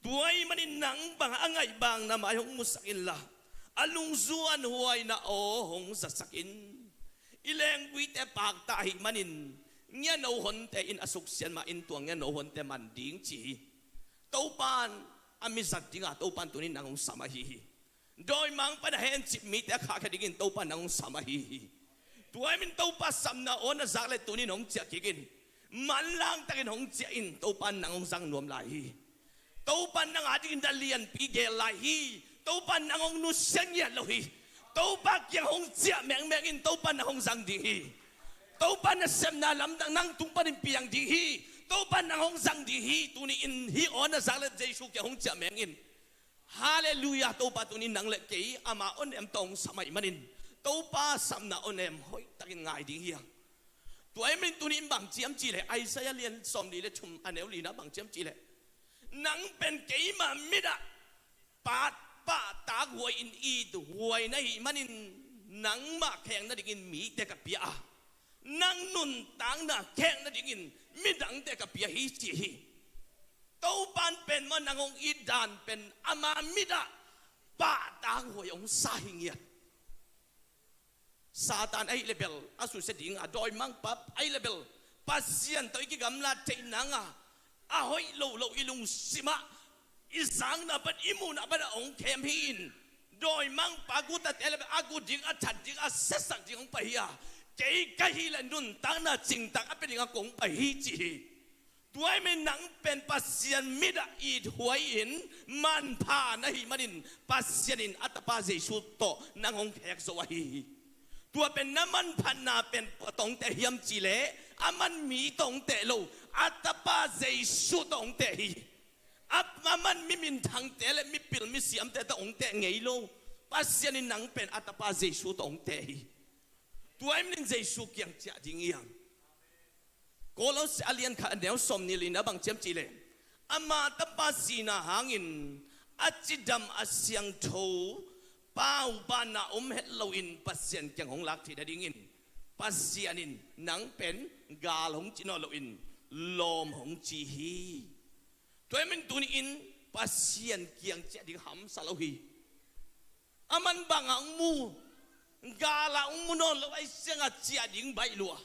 doon manin nang bang angay bang na mayong musakin la alungzuan huway na o hong sasakin ileng wite pagtahi manin nya nauhon te in asuksyan main tuang nya nauhon te manding chi taupan amisat tinga taupan tunin nang samahi doi mang panahen chip mit kakadigin taupan nang samahi tuay min taupa samna on zakle tunin hong chakigin manlang takin hong chain taupan nang sang nuam lahi taupan nang ading dalian pigel lahi taupan nang nusyan ya lohi taupak yang hong chia meng mengin taupan nang sang dihi taupan na sem na lamdang nang tungpan piang dihi taupan nang hong sang dihi tuniin hi on zakle jesu ke hong chia mengin haleluya taupa tunin nang lekei ama on em tong samay manin taupa samna on em hoy takin ngai dihi tuay min tunin bang chiam chile ai saya lian som li le chum aneu li na bang chiam chile nang pen kei ma mida pat pa ta huay in i tu huay na hi manin nang ma kheng na dingin mi te ka pia nang nun tang na kheng na dingin midang te ka pia hi chi hi taupan pen man nangong idan pen ama mida pa ta huay ong sahing ya Satan ay level asu seding adoy mang pap ay level pasien to iki gamla te nanga ahoy lo ilung sima isang na ban imu na ban ong kem hin doy mang paguta tele agu ding achat ding asesak ding ong pahiya kei kahilan nun tang na ching tak apening akong pahi chi tuay men nang pen pasien mida it huayin man pa na hi manin pasienin atapa jesu to nang ong kek so wahi tua pen naman pan na pen tong te hiam chile aman mi tong te lo atapa jesu tong te hi ap aman mi min thang te le mi pil mi siam te tong te ngei lo pasyanin nang pen atapa jesu tong te hi tuai min jesu kyang cha ding yang kolos alian kha neu som ni lina bang chem chile ama tapa sina hangin achidam asyang tho pau bana het loin pasien kyang hong lak thi da dingin pasianin nang pen gal hong chino loin lom hong chi hi toy min tunin pasien kyang cha ding ham salohi aman bangang mu gala ung mu no lo ai senga cha ding bai lua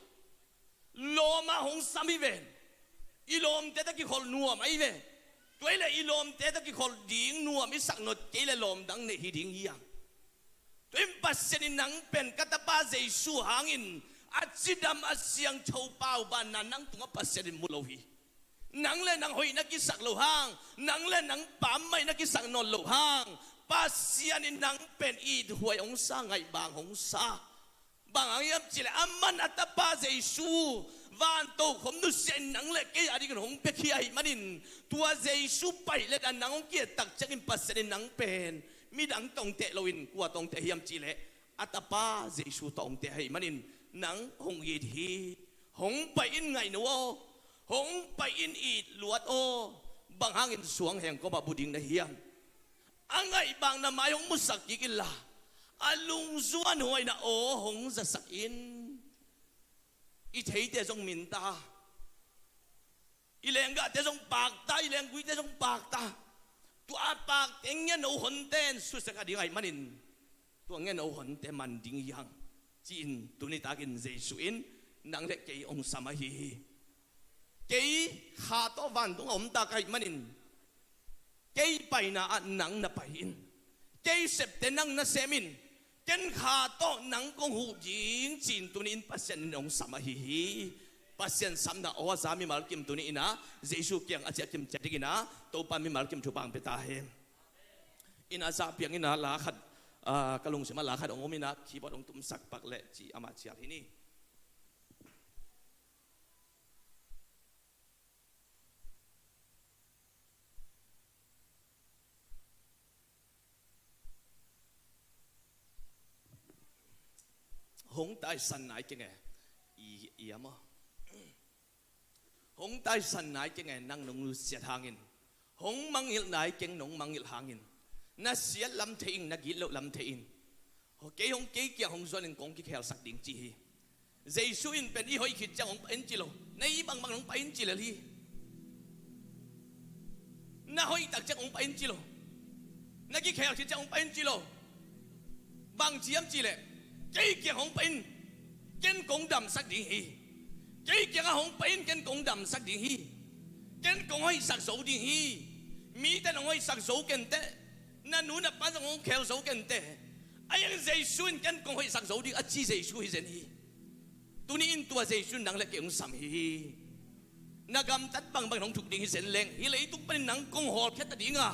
loma hong sami ven ilom te ta ki khol nuam ai ve toy le ilom te ta ki khol ding nuam i sak not ke le lom dang ne hi ding hiang Impasin nang pen kata pa Jesu hangin at sidam asyang chow pao ba na nang tunga pasin mulohi nang le nang hoy nakisak lohang nang le nang pamay nakisak non lohang pasyanin nang pen id huay ong sangay bang hong sa bang ang yam chile aman at pa Jesu van to khom nu sen nang le ke adi kan hong pe khiai manin tua Jesu pai le dan nang ong kia tak chakin pasin nang pen midang tong te loin kwa tong te hiam chile atapa Jesu tong te hai manin nang hong it hi hong pa in ngai no hong pa in it luat o bang hangin suang heng ko mabuding na hiam angai bang na mayong musak kikila alung zuan huay na o hong zasakin itay te zong minta ilenga te zong pakta ilengui te zong pakta tu apak tengyan o honten susaka di ngay manin tu ngen o honte manding yang chin tunitakin Jesuin nang le kay ong samahi kay hato van tung om ta kay manin kay pay na nang napahin kay septe nang na semin ken hato nang kong hujing chin tunin pasyan ong samahi pasyan samna o sami malkim tuni ina Jesu kyang acha kim chadigina to pa mi malkim thupang petahem ina sa piang ina lakhat kalung sima lakhat ong omina keyboard ong tumsak pakle chi ama chiar hini hong tai san nai ke nge i ama hong tai san nai ke nge nang nong siat hangin hong mangil nai keng nong mangil hangin na siat lam thein na gilo lam thein ho ke hong ke kya hong zon en kong ki khel sak ding chi hi Jesu in pen i hoi khit chang hong pen chi lo nei bang bang hong pen chi le hi na hoi tak chang hong pen chi lo na ki khel chi chang hong pen chi lo bang chiam chi le cái kia hong pin ken công đầm sắc điện hi cái kia hong pin ken công đầm sắc điện hi ken công hơi sắc số điện hi mi tên hong hơi sắc số ken te na nu na pa hong khel số ken te ayang Jesu ken công hơi sắc số điện achi Jesu hi zen hi tu ni in tua Jesu nang le keung sam hi na gam tat bang bang hong thuk ding hi zen leng hi le tuk pan nang công hol khet ta ding a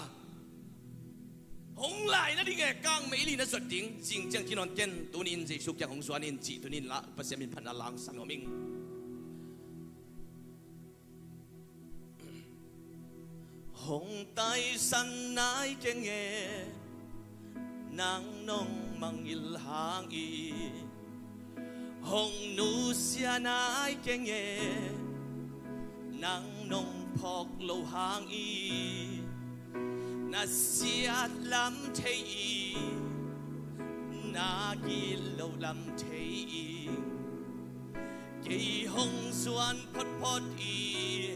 hong lại nó đi nghe càng mấy ly nó giật tiếng chính chẳng khi non ken tu nín dây súc chẳng hong xoan nín chỉ tu nín lá và xem mình phần là lang sang của mình hong tai san nai ke nghe nang nong mang il hang i hong nu sia nai ke nghe nang nong phok lâu hang i na siat lam thei na gi lo lam thei ki hong suan phot phot i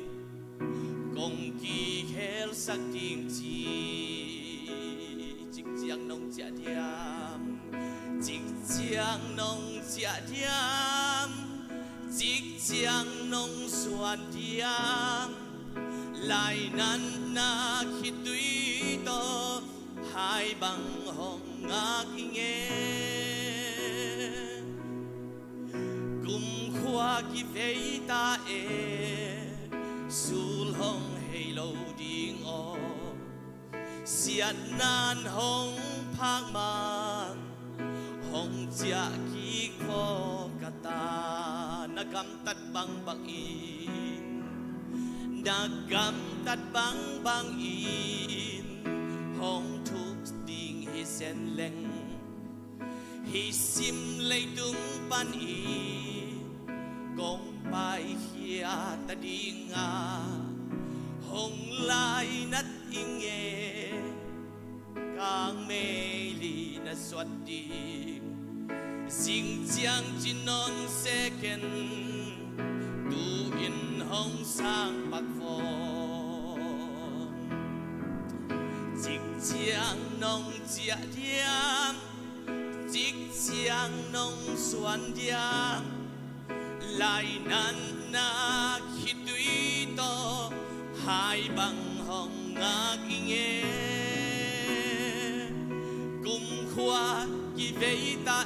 kong ki khel sak ting chi chik chiang nong chia diam chik chiang nong chia diam chik chiang nong suan diam lại nan na khi tuy to hai bằng hồng ngạc nghe cùng khoa ki vei ta sul hồng hay lâu điên o xiết nan hồng phang man hồng chia ki kho kata na kam tat bang bang nagam tat bang bang in hong thuk ding hi sen leng hi sim lei tung pan i kong pai hia ta ding a hong lai nat inge kang me li na swat ding sing chiang chin non second tu in hong sang bạc phong chiếc chiang nong chia diam chiếc chiang nong xuan diam lại nan na khi tuy to hai bằng hồng ngạc nghe cùng khoa ki vei ta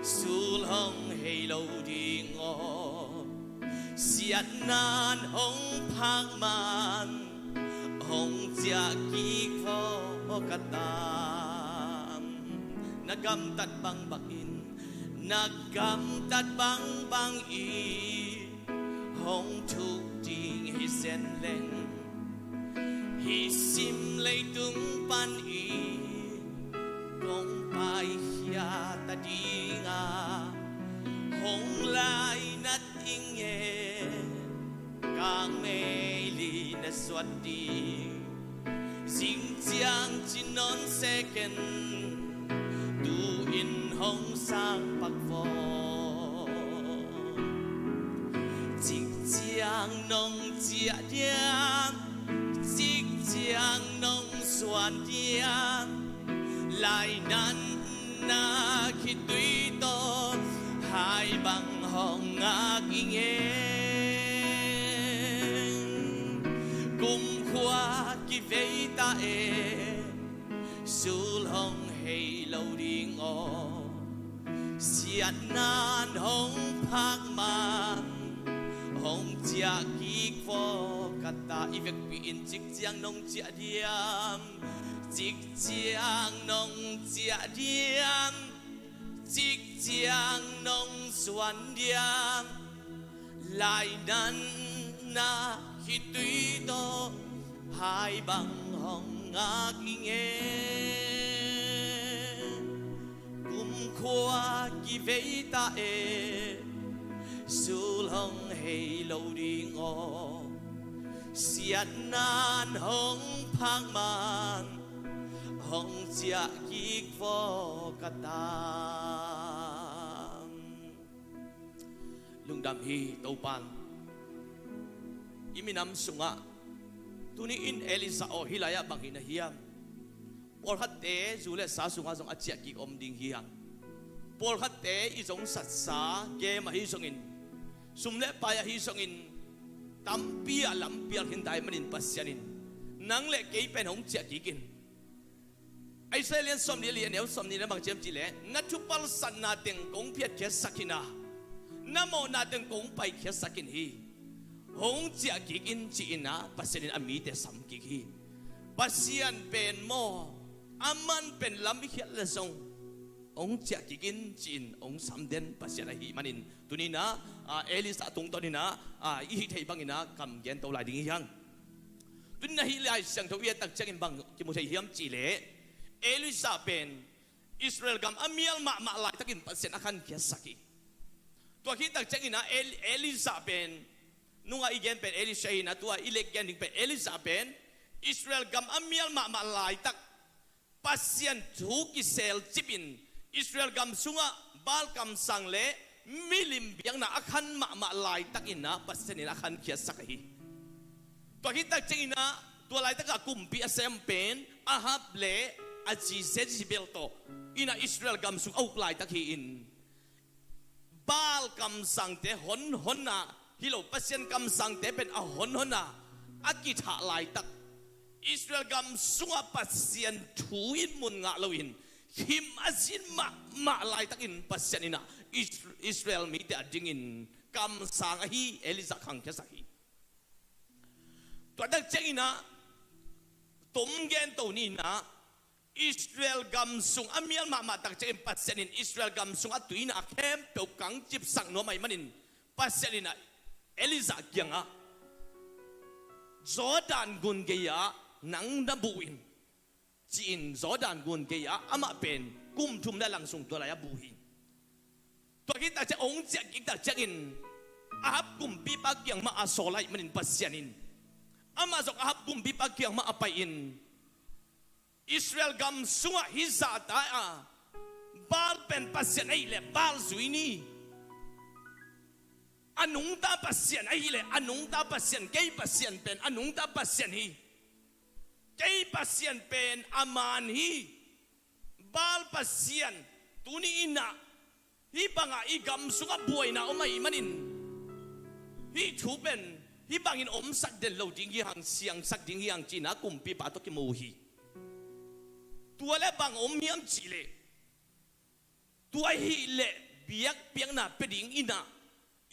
sul hong hay lâu đi ngõ siat nan hong phang man hong chia ki kho katam nagam tat bang bangin nagam tat bang bang i hong thuk ding hi sen leng hi sim lei tung pan i gong pai hia ta dinga hong lai nat inge kang mei li na swat di Sing chiang chin non second tu in hong sang pak vo Chik chiang nong chia diang Chik chiang nong suan diang Lai nan na khi tùy to hai bằng hong ngạc nghe cùng khoa kỳ vây ta sul hong hay lâu đi ngõ xiết nan hong phác man hong chia kik phô kata ivek pin chik chiang nong chia diam chik chiang nong chia diam chik chiang nong suan diam lai nan na khi tùy to hai bằng hồng ngạc nghe cùng khoa kỳ vây ta sul hong hay lâu đi ngõ xiết nan hong phang man hong chia kik phô kata lung dam hi tàu pan iminam sunga tuni in Elisa o hilaya bangin na hiyang por hatte zule sa sunga zong achia ki om ding hiyang por hatte i zong sat sa ge ma hi songin sumle pa ya hi songin tampi alam pial hindai manin pasyanin nang le ke pen hong chia ki kin ai sai len som ni lian som ni na bang chem chi le ngatu pal san na teng kong phiat ke sakina namo na teng kong pai ke sakin hi hong chia kik in chi ina pasyanin ami te sam kik hi pasyan pen mo aman pen lam hiat la song ong chia kik in chin ong sam den pasyan hi manin tunina Elisa tung tonina i thei bangina kam gen to lai ding hiang tunna hi lai sang tho ye tak changin bang ki mu thei hiam chi le Elisa pen Israel gam amial ma lai takin pasyan akan kya saki to ki tak changina Elisa pen nunga igen pen Elisha na tua ilek gen pen Elisa pen Israel gam amial ma lai tak pasyan thu ki sel chipin Israel gam sunga bal kam sang le milim biang na akan ma lai tak ina pasyan ina akan kia sakahi to kita chingina tua lai tak kumpi asem pen ahab le aji Jezebel to ina Israel gam sung au lai tak hi in bal kam sang te hon na hilo pasyan kam sang te pen a hon na akitha lai tak Israel gam sunga pasyan thuin mun nga lawin him azin ma lai tak in pasyan ina Israel mi te adingin kam sang hi Elisa khang ke sahi to dak chengina tom gen to ni na Israel gam sung amial ma tak chen pasyanin Israel gam sung atuina kem pe kang chip sang no mai manin pasyanina Elisa kyanga Jordan gun geya nang na buin chin Jordan gun geya ama pen kum thum na langsung to la ya buhin to kita che ong che kita changin ahab kum pi pa kyang ma asolai manin pasyanin ama zok ahab kum pi pa kyang ma apain Israel gam sunga hizata bal pen pasyan ai le bal zuini anung ta pasyan ai le anung ta pasyan kay pasyan pen anung ta pasyan hi kay pasyan pen aman hi bal pasyan tuni ina hi banga igam sunga buai na omai manin hi thu pen hi bangin om sak den lo ding hi hang siang sak ding hi hang china kumpi pa to ki mo hi tua le bang om miam chi le tua hi le biak piang na peding ina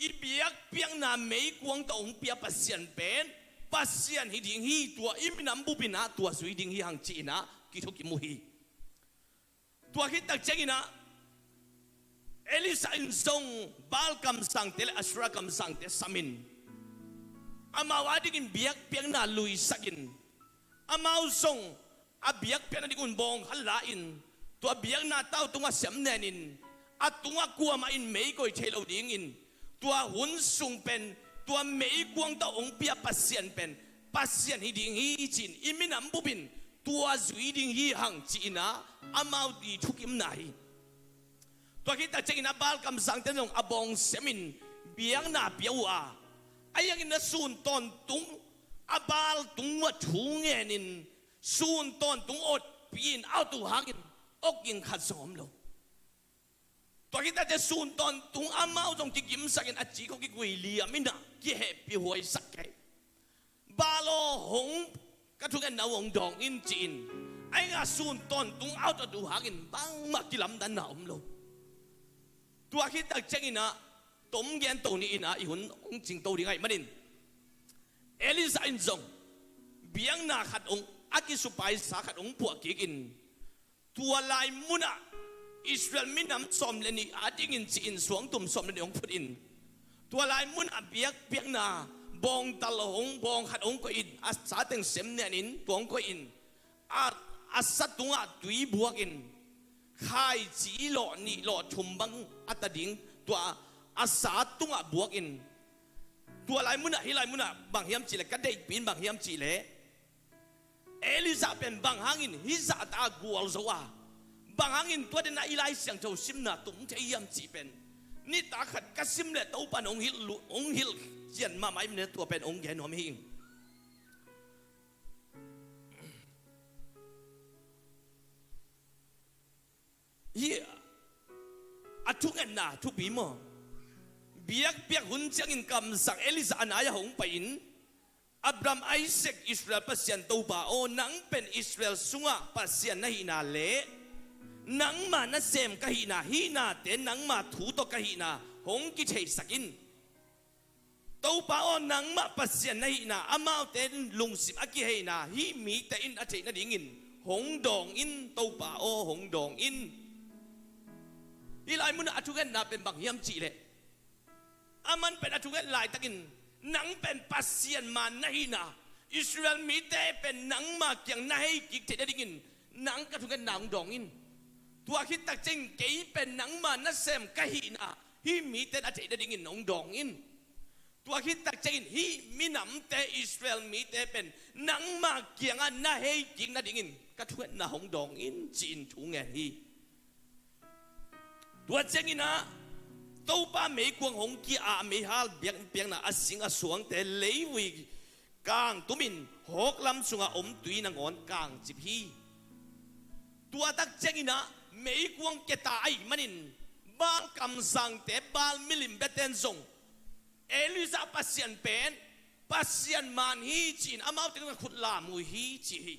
i biak piang na mei kuang ta ong pia pasyan pen pasyan hi ding hi tua iminam bubina tua sui ding hi hang chi ina ki thu ki mo hi tua hi tak chengina Elisa in song bal kam sang tel asra kam sang te samin amawading in biak piang na lui sakin amaw song abiak piang na dikun bong halain ตัวเบียงนาเต้าตัวเสียมแนนินอัดตัวกลัวมาอินไม่ก็เทเราดิ้งอินตัวหุ่นสูงเป็นตัวไม่กวงตัวองเปียปัสเซียนเป็นปัสเซียนฮิดิ้งฮิจินอิมินำบุบินตัวจุยดิ้งฮิหังจีน่าอามาดีทุกิมไหนตัวคิดแต่เจงนาบาลคำสั่งเต็มอบองเสมินเบียงนาเปียวอาไอ้ยังอินสูนตอนตุงอบาลตุงวัดทุงเงินินสูนตอนตุงอดปีนเอาตัวหักินอกยิงขัดสมลงตัวคิดแต่สูนตอนตุงอามาจงจิกิมสักินอจีเขากิกุยเลียมินะกิเหปีหวยสักแกบาโลหงก็ทุกคนเอาหงดองอินจีนไอ้งาสูนตอนตุงเอาตัวหักินบางมากิลำดันหนาวลงตัวคิดแต่เจงนะต้มแกนตัวนี้นะอีหุ่นองจิงตัวนี้ไงมันนินเอลิซาอินซงเบียงนาขัดองอากิสุไปสาขัดองพวกกินตัวลายมุนะอิสราเอลมินำสมเลนีอาดิงินจีนสวงตุ่มสมเลนีองพุดินตัวลายมุนะเบียงนาบองตะลงบองขัดองก็อินอาสาเต็งเสมเนนินบองก็อินอาสัตตุงอาตุยบวกินขายจีหล่อนี่หล่อชุมบังอัตดิงตัวอาสาตุงอาบวกินตัวลายมุนะฮิลายมุนะบางเฮียมจีเลก็ได้ปีนบางเฮียมจีเลเอลิซาเป็นบางหางินฮิซาตากัวลโซวาบางหางินตัวเดนอิไลเสียงเจ้าซิมนาตุ้งเทียมจีเป็นนี่ตาขัดกัซิมเลตัวปันองฮิลเจียนมาไม่เนี่ยตัวเป็นองแกนหอมหิงเฮียอัทุกเงินนาทุกปีมั้งเบียกหุ่นเจียงอินคำสั่งเอลิซาอนายหงไปอินอับรามไอเซกอิสราเอลปัสยันตัวป่าโอนังเป็นอิสราเอลสุงะปัสยันนาฮินาเล่นังมานาเซมกะฮินาฮินาเตนังมาถูตกะฮินาหงกิเชสกินตัวป่าโอนังมาปัสยันนาฮินาอามาเตนลุงสิมอากิเฮนาฮิมีเตอินอาเจนาดิงินหงดองอินตัวป่าโอหงดองอินอีไลมุนอาทุกันนาเป็นบางยามจีเลอามันเป็นอาทุกันลายตะกินนังเป็นปัสเซียนมานาฮินาอิสราเอลมีแต่เป็นนังมาเกียงนาให้กิกเทได้กินนังกระทุกันนางดองอินตัวคิดตักจริงเก๋เป็นนังมานาเซมกะฮินาฮิมีแต่อาเทได้กินนองดองอินตัวคิดตักจริงฮิมีนำแต่อิสราเอลมีแต่เป็นนังมาเกียงนาให้กิกนาดิกินกระทุกันนาหงดองอินจีนทุงเงินฮีตัวเจงินะตัวป้าไม่กวงหงกีอาไม่ฮัลเบียงนะอาสิงอาสวงแต่เลวิกางตุมินหกลำสุงอาอมตุยนางอนกางจิบฮีตัวตักเจงินะไม่กวงเกตาไอมันินบาลคำสั่งแต่บาลมิลิมเบเตนซงเอลิซาปัสยันเป็นปัสยันมันฮีจีนอามาติกันขุดลามุฮีจีฮี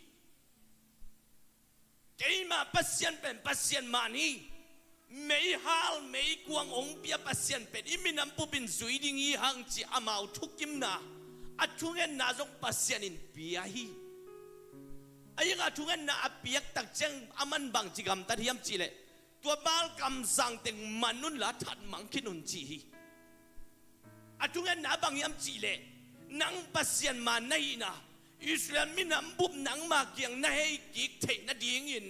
เกี่ยมาปัสยันเป็นปัสยันมันฮีไม่ฮัลไม่กวงองเปียปัสยันเป็นอิมินัมปุบินสุยดิ้งฮีหังจีอามาทุกิมนาอัดทุเงินนาจงปัสยันินเปียฮีไอ้ยังอัดทุเงินนาอเปียกตักเจงอามันบางจิกรรมตัดยามจีเลตัวบาลคำสั่งแต่งมันนุนละทัดมังคินุนจีฮีอัดทุเงินนาบางยามจีเลนังปัสยันมาในนาอิสราเอลมินัมบุบนังมาเกียงนาให้กิกเทนดีงิน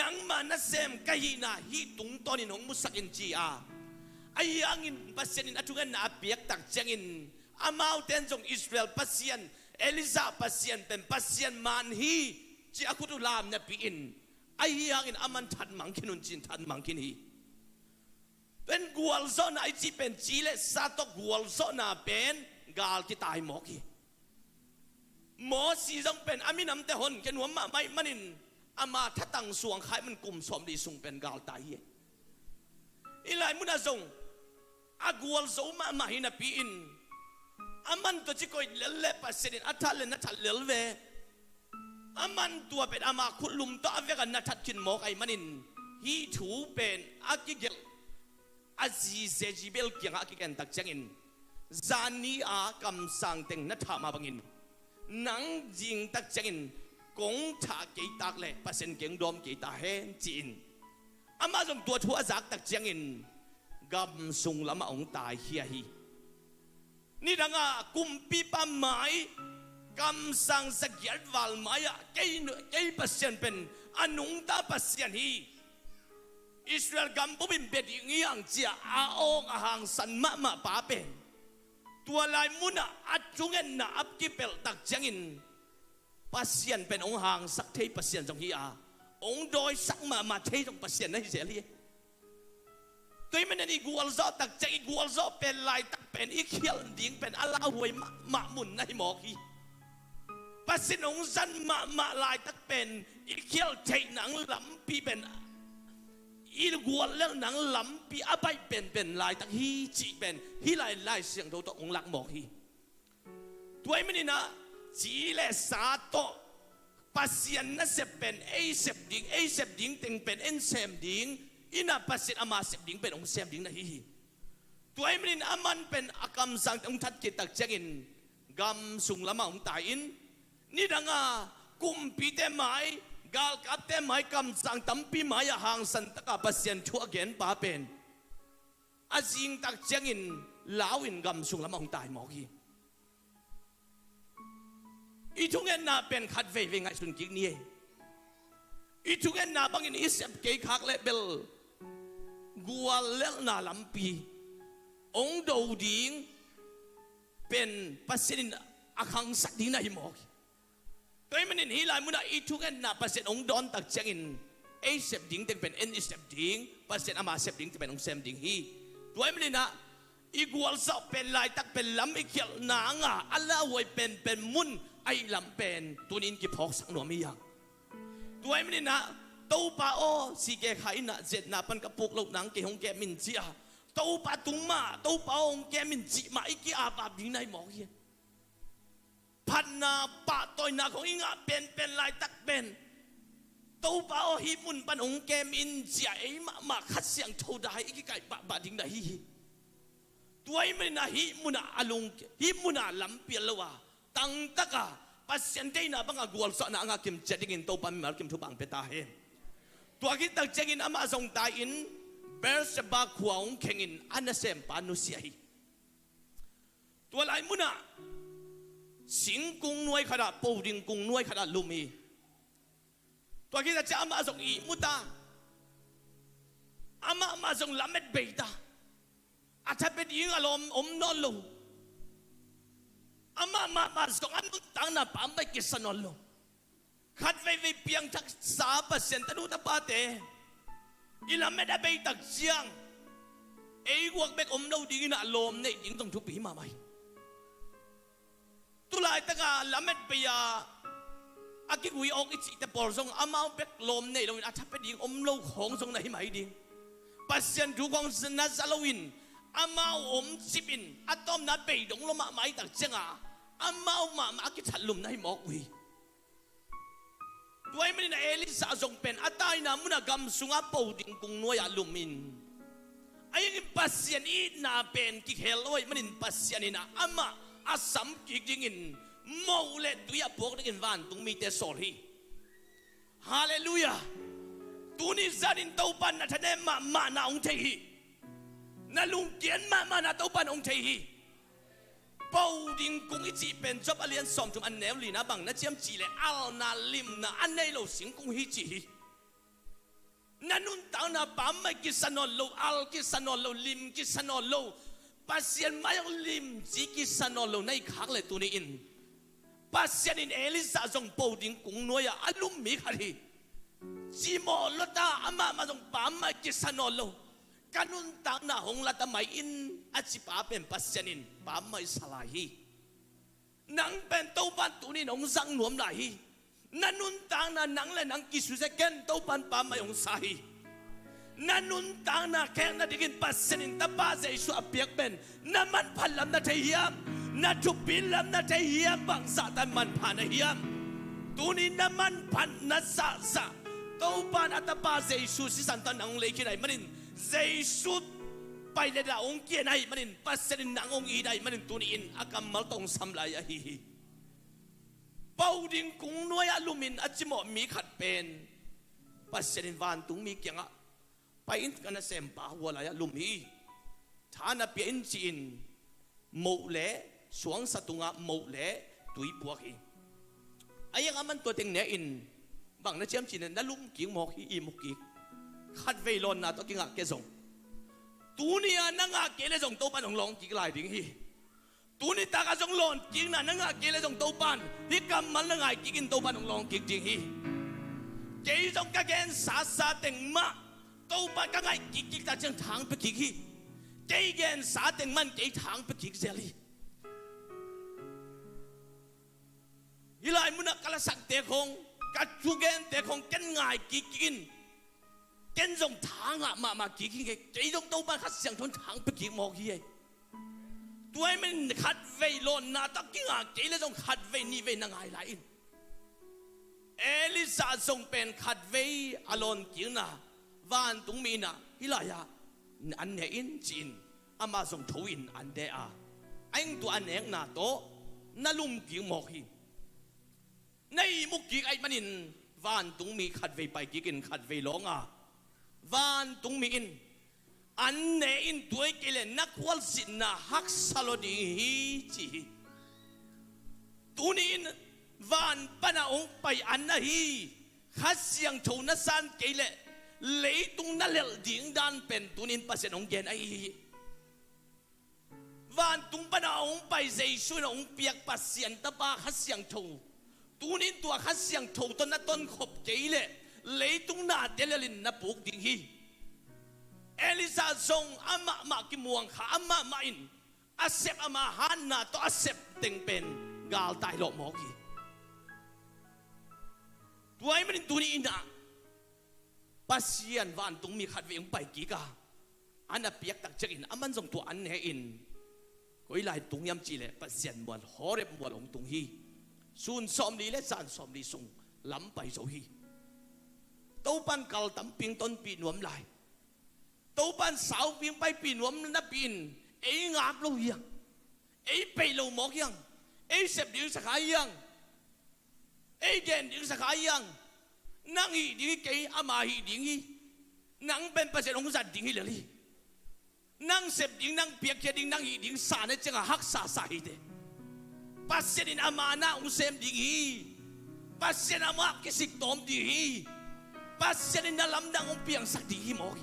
นังมานาเซมกะฮีนาฮีตุงตอนินหงมุสักินจีอาไอ้ยังอินปัสยันอัทุกันนาเปียกตักเจงินอามาเตนจงอิสราเอลปัสยันเอลิซาปัสยันเป็นปัสยันมันฮีจีอาคุตุลามเนปีอินไอ้ยังอินอามันทัดมังคินุนจินทัดมังคินฮีเป็นกวลโซนาไอจีเป็นจีเลซาตกวลโซนาเป็นกาลที่ตายหมอกีหมอสีจงเป็นอามินำแต่หนแกหนวมมาไม่มันินอามาถ้าตั้งสวงขายมันกลุ่มสมดีส่งเป็นกาลตายอีไลมุนาส่งอากวลโซมาหินาปีอินอามันตัวจิโกยเลเลปัสเซนินอัฐเลนัทเลลเวอามันตัวเป็นอามาคุลุมตัวเวกันนัทกินหมอกไอมันินฮีถูเป็นอากิเกลอาซีเซจิเบลเกียงอากิเกนตักจังอินจานีอากำสังเต็งนัทมาบังอินนังจิงตักจังอินกงชาเกตักเลยปัสเซนเก่งดอมเกตาเฮนจีนอามาจงตัวทัวจักตักจังอินกำสุงละมาองตายเฮียฮีนี่ดังอ่ะกุมปีปามไม้กำสังสกีดวัลไม้อะเกยปัสเซนเป็นอนุงตาปัสเซนฮี อิสราเอลกำปุ๊บเป็นเบ็ดอย่างอย่างเจ้าอาองอาหางสันมาป้าเป็นตัวลายมุนะอัดจุงเงินนะอับกิเปลตักจังอินปัสยันเป็นองหางสักเทปัสยันจงฮีอาองโดยสักมาเทจงปัสยันนั่นเสียเลยตัวมันนี่กูอัลซอตักจังกูอัลซอเป็นลายตักเป็นอีเขียนดิ่งเป็นอัลลาหวยมามุนในหมอกฮีปัสยันองสันมาลายตักเป็นอีเขียนเทหนังลำปีเป็นอีกัวเรื่องหนังลำปีอาไปเป็นลายตักฮีจีเป็นฮีลายเสียงตัวองหลักหมอกฮีตัวมันนี่นะจีเลสาโตปัสยันนั่นเสพเป็นเอเสพดิ้งตึงเป็นเอ็นเซมดิ้งอินาปัสยันอามาเสพดิ้งเป็นองเซมดิ้งนะฮีตัวมันนี่อามันเป็นอากรรมสังองทัดกิตักเจกินกำสุงละมาองตายอินนี่ดังอากุมปีเตไม้กาลกับเตไม้กำสังตั้มปีไม้ห่างสันตะกาปัสยันชั่วเกนป้าเป็นอาจิงตักเจกินลาวินกำสุงละมาองตายหมอกฮีอีทุกเงินน่าเป็นขัดเวงไงสุนกิกนี่อีทุกเงินน่าบางอินอิสเกย์ขักเลเบลกัวเล่น่าลำปีองดูดิ้งเป็นปัสสินอาคังสักดิ้งน่าหิมอกตัวมันนี่ลายมุนาอีทุกเงินน่าปัสสินองดอนตักเจงินเอเซปดิ้งเป็นเอ็นอิสเซปดิ้งปัสสินอามาเซปดิ้งเป็นองเซมดิ้งฮีตัวมันนี่นะอีกัวสอบเป็นลายตักเป็นลำอีเขียนนางอัลลาหวยเป็นมุนไอ้ลำเป็นตัวนี้กี่พอกสังหนวมีอย่างตัวไอ้มันนี่นะตัวป้าโอสีแกขายนะเจ็ดนาปันกระปุกลูกหนังเกี่ยงแกมินจีอาตัวป้าตุ้งมาตัวป้าองแกมินจีมาไอ้กี่อาบาบิงในหมอกเฮียพันนาป้าตัวนาของอิงาเป็นลายตักเป็นตัวป้าโอฮิมุนปันองแกมินจีไอ้มาขัดเสียงโทได้ไอ้กี่ไก่บาดิงได้ฮีตัวไอ้มันนะฮิมุนาอลุงฮิมุนาลำเปียลละวะตั้งตะกาปัสยันเดน่าบังอากัวสนะงาคิมเจดิงินโตปันมาคิมทุบังเปตาเฮตัวกิตักเจงินอามาส่งตาอินเบร์เซบาขวางเข่งินอันนั้นเซมปานุเซียฮีตัวลายมุนะสิงกุงนวยขนาดปูดิงกุงนวยขนาดลุมีตัวกิตักเจอามาส่งอีมุตาอามาส่งลาเม็ดเบต้าอาจจะเป็นยิงอารมณ์นอนลงอามาส่งอันนู้นต่างน่ะปั๊มไปกิสนนลงขัดไว้เพียงทัก3%ตันนู้นตะปาเตอีละไม่ได้ไปตักเชียงไอ้พวกเบกเราดีน่ะลมเนี่ยยิงต้องทุบปีมาไหมตุลาตะกาละเม็ดไปยาอากิกุยออกอิจิแต่ปอลส่งอามาเบกลมเนี่ยเราอาจจะเป็นยิงเราของส่งไหนไหมดิปัสยันทุกของสนัสลวินอามาจิบินอาตอมนัดไปดงลมาไม่ตักเจ้าอามากิทัดลุมในหมอกวีด้วยมันในเอลิซาส่งเป็นอาตายนามุนกำสุงอาปูดิงกุงนวยลุมินไอ้กิปัสยันอีนาเป็นกิเฮลอยมันอินปัสยันนะอามาอาสัมกิจิงินโมเลตุยาพวกนี้วันตุงมีเตสอรีฮาเลลูยาตุนิซาดินเต้าปันนัทเนมานาองเทฮีนั่นลุงเกียนมานาตัวปันองเทฮีปูดิงกุงอิจิเป็นจบอเลียนสอมทุมอันเนวลีนะบังนะเจียมจีเลอัลนาลิมนะอันเนโลสิงกุงฮิจีนั่นนุ่นตาวนาปั๊มไม่กิสนอลโลอัลกิสนอลโลลิมกิสนอลโลปัสยันไม่ยังลิมจีกิสนอลโลในขักเลยตัวนี้อินปัสยันอินเอลิซาส่งปูดิงกุงนัวยอัลลุมมีขัดีจีโมลตาอามาส่งปั๊มไม่กิสนอลโลการนุนต่างน่ะหงละตะไม่อินอาชีพเป็นปัสยันินปามไม่สลายนังเป็นตัวปันตัวนี้น้องสังหนวมไหลนั่นนุนต่างน่ะนังและนังกิสุเซกันตัวปันปามไม่องสายนั่นนุนต่างน่ะแค่น่ะดิกินปัสยันินตะบ้าใจชัวเปียกเป็นนั่นมันพันลำน่ะเทียมนั่นทุบปีลำน่ะเทียมบางสะแต่มันผ่านเทียมตัวนี้นั่นมันพันน่ะสะตัวปันอัตบ้าใจชัวสิสันตันนังเลยที่ไหนมันเจสุดไปเลยละองค์เกียร์ไหนมันอินปัสเซนนังองค์อีได้มันอินตัวนี้อินอาการมาต้องสัมลายฮีเป้าดิงกุงนวยอลูมินอาจิโมมีขัดเป็นปัสเซนวันตุงมีเกียงอ่ะไปอินกันเซมปาหัวลายลูมีฐานะเปลี่ยนจีนโมเล่สวงสตุงอ่ะโมเล่ตุยบัวฮีไอ้ยังมันตัวเต็งเนอินบางนะเชื่อมจีนนั่นลุมกิ่งหมอกฮีมุกกิ่ง khát về lon na to kinh ngạc cái rồng tu ni à năng ngạc cái lệ rồng tàu pan hồng long kí lại tiếng hi tu ni ta cái rồng lon kinh na năng ngạc cái lệ rồng tàu pan hi cầm man năng ngạc kinh tàu pan hồng long kinh tiếng hi cái rồng cái gen sa tiếng ma tàu pan cái ngài kinh ta chẳng thang bị kinh hi cái gen sa tiếng man cái thang bị kinh gì hi lại muốn nak kalah sak te khong kat chugen te khong ken ngai kikin ken jong thang ma kikin ke jong tàu pan khát xiang thon thang bị kinh mò hi tuổi mình khát về lon na ta kinh ngạc cái là jong khát về ni về na ngai lại in Elisa jong pen khát về alon kinh na van tung mi na hi lại ya anh ne in chin ama jong thâu in anh de a anh tu anh ek na to na lum kinh mò hi nay mục kỹ ai manin van tung mi khát về bài kỹ kinh khát về long à van tung mi in anh ne in tuổi cái lên nắc qual xin na hắc salo đi hi chi tu in van pana ông bài anh na hi khát xiang thâu na san cái lệ lấy tung na lel điên đan pen tu in pasen ông gen ai van tung pana ông bài dây xuôi ông piak pasen ta ba khát xiang thâu tu nín tua khát xiang thâu ton na ton khop kỹ lệ lấy tung na delelin na buộc điên hi Elisa zong ama ki muang kha ama in asep ama han na to asep teng pen gal tai lo mo ki tuai manin tu ni ina pasian van tung mi khat ve ung pai ki ka ana piak tak check in aman zong tu an he in koi lai tung yam chi le pasian mual horep mual ong tung hi sun som li le san som li sung lam pai zo hi tàu pan kal tam ping ton pi nuam lai tàu pan sáu ping pai pi nuam na pin ấy ngáp lâu hiang ấy bay lâu mọc hiang ấy sẹp điếu sa khai hiang ấy gen điếu sa khai hiang nang hi điếu cái ama hi điếu hi nang bên pasien ông giật điếu hi lali nang sẹp điếu nang piak kia điếu nang hi điếu sa này chẳng hắc sa hi de pasien in ama na ông xem điếu hi pasien ama cái sik tom điếu hi pasien in dalam dang ông piang sak điếu hi mọc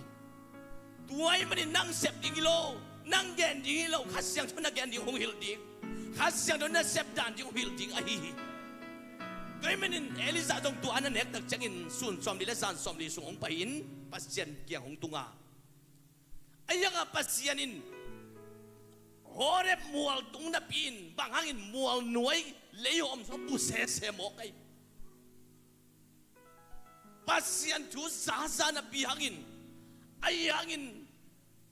tuai manin nang sep ding lo nang gen ding lo khát xiang thon na gen ding hong hil ding khát xiang thon na sep dan ding hil ding ai tuai manin Elisa dong tu an nek tak changin sun som li la san som li sung ong pain pasien kiang hong tunga ayanga pasienin horep mual tung na pin bang hangin mual nuai leom so bu se mo kai pasien tu sa na pi hangin ayangin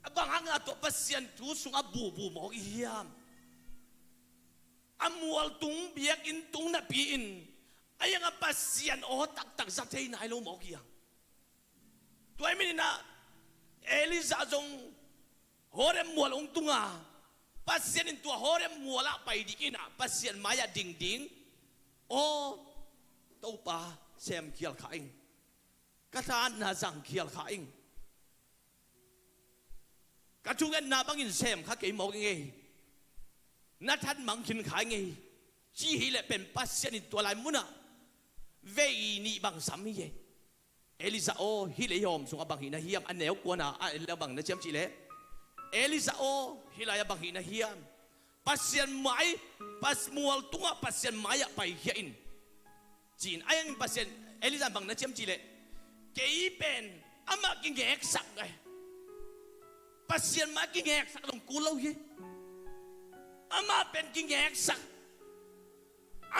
abang hang ato pasien tu sung abu mo hiam amual tung biak in tung na piin ayang pasien o tak sa thei na lo mo hiam tuai minina Elisa jong hore mual ong tunga pasien in tu hore muala pai dikina pasien maya ding o tau pa sem kial khaing katan na jang kial khaing katungan na bangin sem kha ke mo nge na than mang kin khai nge chi hi le pen pasien in to lai muna ve ni bang sam hi Elisa o hi le yom sunga bang hi na hiam an neu ko na la bang na chem chi le Elisa o hi la ya bang hi na hiam pasien mai pas mual tunga pasien maya pai hi in chin ayang pasien Elisa bang na chem chi le ke pen ama king ek sak ngai pasien ma king ek sak dong kulau ye ama pen king ek sak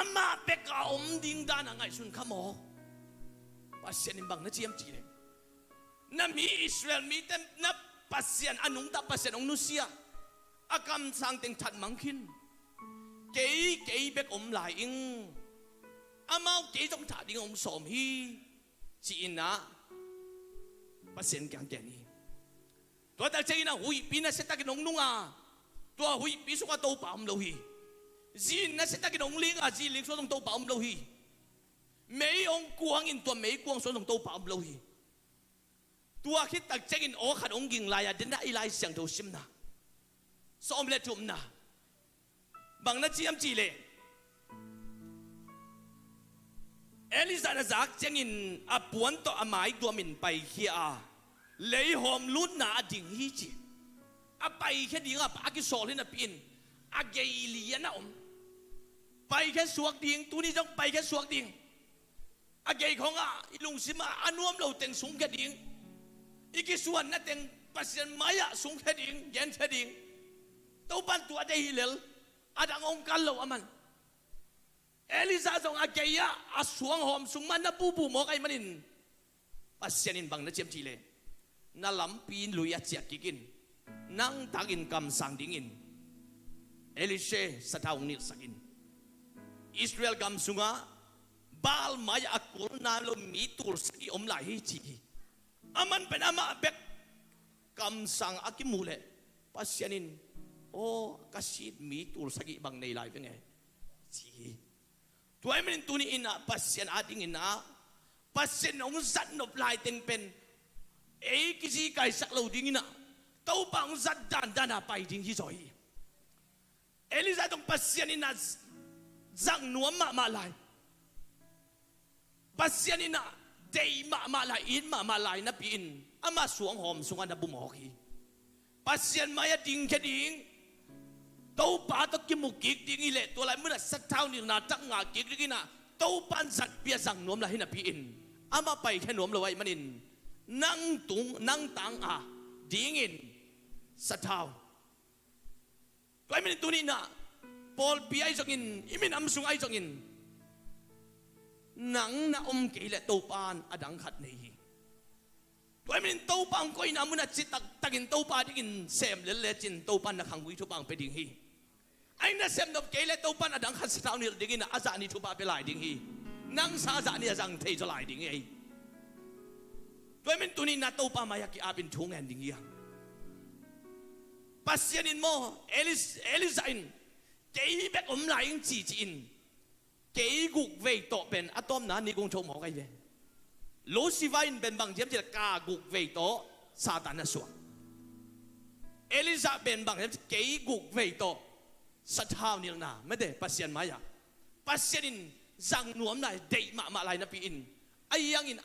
ama pe ka ding dan ngai sun khamo pasien bang na chiam chi le na mi Israel mi tem na pasien anung ta pasien ong nusia akam sang teng that mangkin ke bek lai ing amao ke jong tha ding ong som hi chi na pasien kyang ke ni to ta chei na hui pina se ta ki nong nunga to hui pi su ka to pam lo hi zin na se ta ki nong ling a ji ling so tong to pam lo hi mấy ông quang in tua mấy quang số dòng tàu bảo lâu hi tua khi tắc check in ở khát ông ging lại à đến đã ilai sang đầu sim na xóm lệ chum na bằng nó chiêm chỉ lệ Elisa na zak check in a buồn to a mai tua min bay kia lấy hòm lút nà đình hi chi a bay cái đình a cái sổ lên là pin a gây liền na bay cái suộc đình tu ni trong bay cái suộc đình a gây không à lùng sim a nuông lâu tiếng súng cái đình cái suan na tiếng pasien maya súng cái đình gen cái đình tàu ban tua đây hilal ada ngom kalau aman Elisa trong a gây a xuống hòm súng man na bu mo cái manin pasienin bang na chiam chile na lampin luya chiak kikin nang tagin kam sang dingin Elisha sataung nil sakin Israel kam sunga bal maya akul na lo mitul saki lai hi chi aman penama bek kam sang akimule pasienin o kasit mitul saki bang nei lai venge chi tuai men tuni ina pasien ading ina pasien ong zat nop lai teng pen kisi kai sak lo ding ina tau bang zat dan dana pai ding hi zoi Elisa tong pasien ina zang nuam ma lai pasien ina dei ma lai in ma lai na pin ama suang hom sunga na bumoki pasien maya ding ke ding tau pa to kimukik ding ile to lai mun sat thau ni na tak nga kik ding ina tau pan zat pia zang nuam la hin na pin ama pai khe nuam lo wai manin nang tung nang tang a dingin sa thao toy min tunin na Paul pi ai jongin imin am sung ai jongin nang na ke le to pan adang khat nei toy min to pang koi na mun a chit tak takin to pa dingin sem le chin to pan na khang wi thu pang pe ding hi ai na sem dop ke le to pan adang khat sa thao ni dingin aza ni thu pa pe lai ding hi nang sa za ni jang thei cho lai ding ei toy men tuni na to pa maya ki apin thung en ding ya pasienin mo Elisain kei bek lai chi in kei guk ve to ben atom na ni gong chou mo kai ve lo si vain ben bang jem je ka guk ve to satan na suang Elisa ben bang jem kei guk ve to sathau ni na me de pasien maya pasienin zang nuam nai dei ma lai na pi in ayang in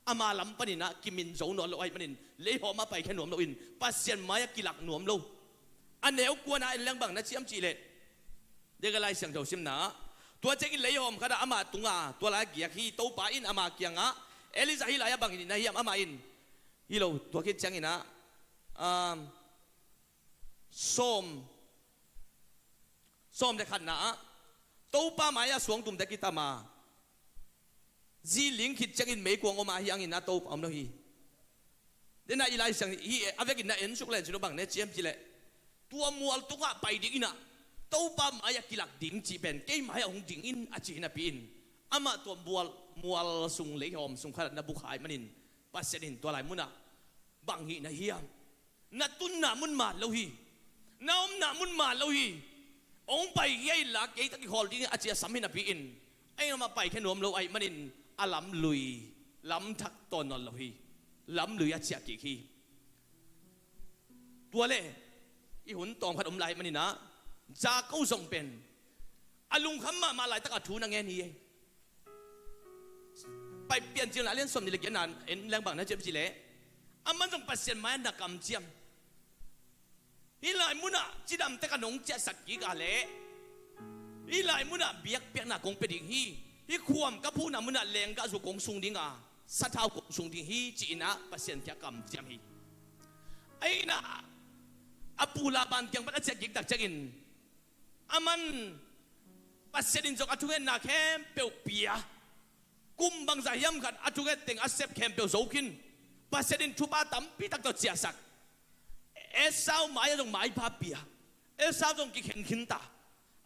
ama lam panina kimin zo no lo ai manin le ho ma pai khanom lo in pasien maya kilak nuam lo aneu kuana en lang bang na chiam chi le de ga lai sang jo sim na tua chekin le hom khada ama tunga tua la giak hi to pa in ama kianga Elisa hi la ya bang in na hiam ama in hi lo tua ki chang ina som de khan na to pa maya suang tum de kitama Ji ling khit changin mei kuang oma hiang in na to am no hi dena ilai sang hi avek in na en suk len chino bang ne chiam chi le tua mual tunga pai ding ina to pa maya kilak ding chi ben ke mai ong ding in a chi na pin ama to mual sung le hom sung khat na bu khai manin pasenin to lai muna bang hi na hiam na tun na mun ma lo hi na na mun ma lo hi ong pai ye la ke ta ki hol ding a chi sam hin na pin ai ma pai khe nom lo ai manin alam lui lam thak ton non lo hi lam lui a chia ki khi tua le i hun tong phat lai manina ja ko zong pen alung kham ma lai ta ka thu na nge ni pai pian jing la len som ni le nan en lang bang na jem chi le aman jong pasien ma na kam chiam hi lai muna chidam te ka nong cha sak ki ka le hi lai muna biak piak na kong pe ding hi hi khuam ka phu na muna leng ka zu kong sung ding a sa thau kong sung ding hi chi na pasien kya kam chiam hi ai na apula ban kyang pat achek gik tak changin aman pasien jok athugen na khem pe pia kum bang za yam khat athugen teng asep khem pe zokin pasien thu ba tam pi tak to chia sak esau mai jong mai pa pia esau jong ki khen khin ta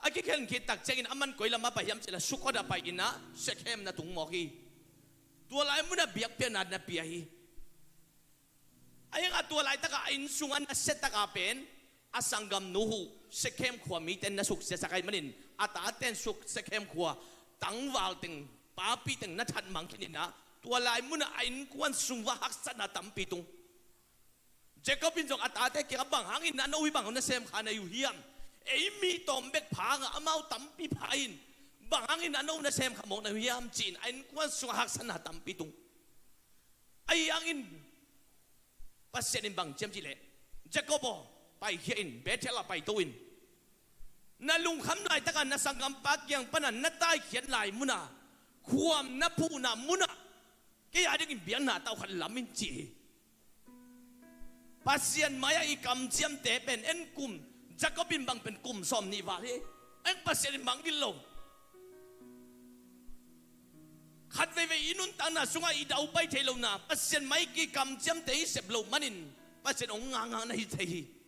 aki khen ki tak chengin aman koila ma pa yam chela sukoda pa ina sekhem na tung mo ki tua lai muna biak pe na pia hi ayang tua lai taka in sungan aset taka pen asanggam nuhu sekhem khwa mi ten na suk se sakai manin ata ten suk sekhem khwa tangwal teng papi teng na that mang kinina tua lai muna ain kwan sungwa haksa na tampi tung Jacobin jong ata te ki bang hangin na no wi bang na sem khana yu hiam mi tom bek phanga amau tampi phain bangangin ano na sem khamong na hiam chin ain kwan su hak sana tampi tung ai angin pasien in bang chem chile Jacobo pai hiin Bethela pai toin na lung kham lai takan na sangam pak yang panan na tai khian lai muna khuam na pu na muna ke ading bian na tau khan lamin chi pasien maya i kam chiam te pen en kum Jacobin bang pen kum som ni wa he en pasien bang gilo khat ve inun ta na sunga i dau pai thelo na pasien mai ki kam chiam te sep lo manin pasien ong nga na hi thei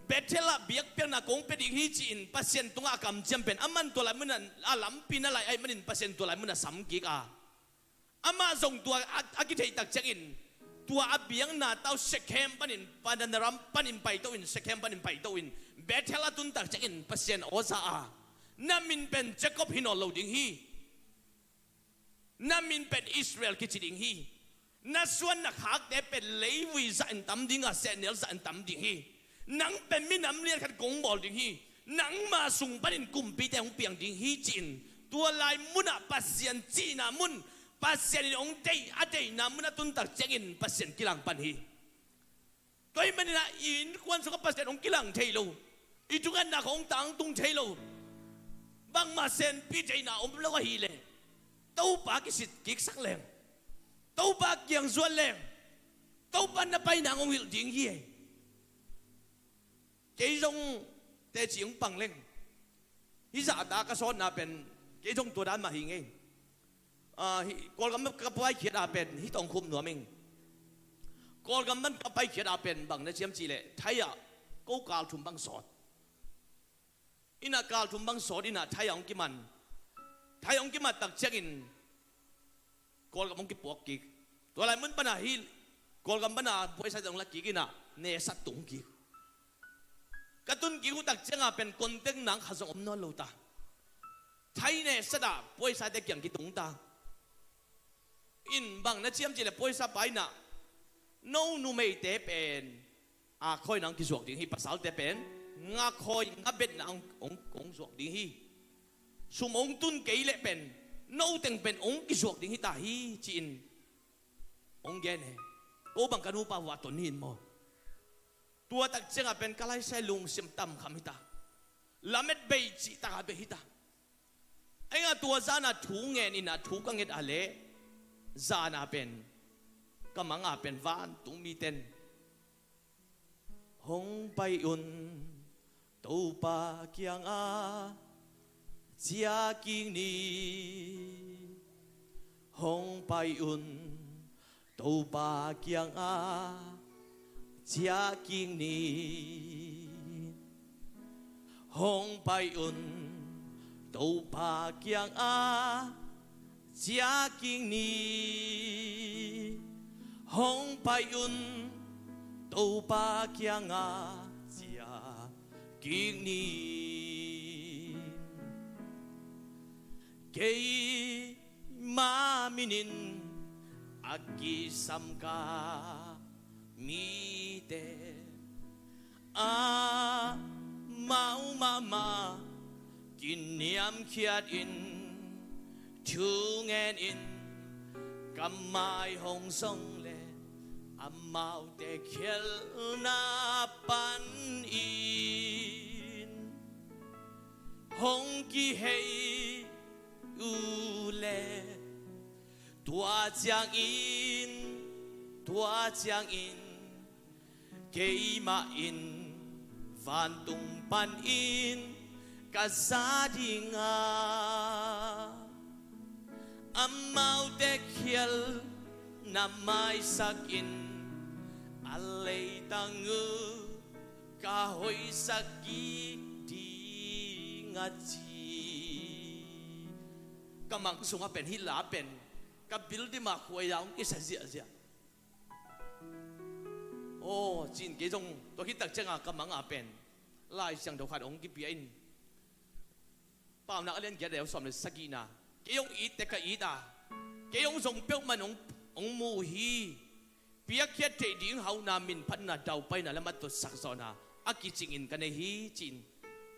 Bethela biak piang na kong peding hi chin pasien tunga kam champion aman to lai munan alam pinalai ai manin pasien to lai muna sam ki ka ama zong tua akithei tak changin tua abiang na tau sekhem panin padanaram panin pai to in sekhem panin pai to in Bethela tun tak changin pasien oza a namin pen Jacob hino loading hi namin pen Israel kichiding hi naswan na khak de pen Levi za en tam dinga senel za en tam ding hi nang pen mi nam lian khat gong bol ding hi nang ma sung panin kum pi te hong piang ding hi chin tua lai muna pasien chi na mun pasien ong dei adei na muna tun tak chengin pasien kilang pan hi toy manina in kwan so ka pasien ong kilang thailo itungan na kong tang tung thailo bang ma sen pi dei na om lo hi le tau pa ki sit kik sak leng tau pa kyang zuan leng tau pan na pai na ngong hil ding hi cái dòng để chiếng bằng lên, hi giả ta cái son na bên cái dòng tuổi đàn mà hình ấy, còn cái bài khiết à bên hi tông khum nữa mình, còn cái bài khiết à bên bằng nó chiếm chỉ lệ, thấy à, câu cao thùng bằng sọt, ina cao thùng bằng sọt ina thấy ông cái mặt đặc trưng in, còn cái buộc kì, tuổi lại muốn bên nào hi, còn cái bên nào bây giờ dòng là kì cái nào, nè sát tung kì katun ki hutak chenga pen kontek nang khazong omno lota thai ne sada poisa de kyang ki tung ta in bang na chiam chile poisa pai na no nu mei te pen a khoi nang ki zuak ding hi pasal te pen nga khoi nga bet na ong zuak ding hi sumong tun ke le pen no teng pen ong ki zuak ding hi ta hi chin ong gen he o bang kanu pa wa ton hin mo tua tak chenga pen kalai sai lung sim tam khamita lamet bei chi ta be hita ainga tua zana thu ngen ina thu ka nget ale zana pen kamanga pen van tung mi ten hong pai un to pa kyang a chia king ni hong pai un to pa kyang a chia kinh ni hong pai un tàu pa kiang a chia kinh ni hong pai un tàu pa kiang a chia kinh ni kei ma minin aki samka mi te a mau mama kin niam khiat in thu ngen in kamai hong song le amau te khel na pan in hong ki hei u le tua chang in kei ma in van tung pan in ka za dinga amau te khiel na mai sak in alei tangu ka hoi saki dinga chi kamang sunga pen hi la pen ka bil di ma khoi yaung ki sa zia ô chín cái dòng tôi khi tập chân à cầm mắng à pen lại sang đầu khát ông cái biển bao nãy lên cái đều xóm được sakina cái ông ít cái ít à cái ông dùng biểu mà ông mù hi biết cái thế điện hậu nam mình phát na đầu bay na làm mất sắc giòn à aki chinh in cái này hi chín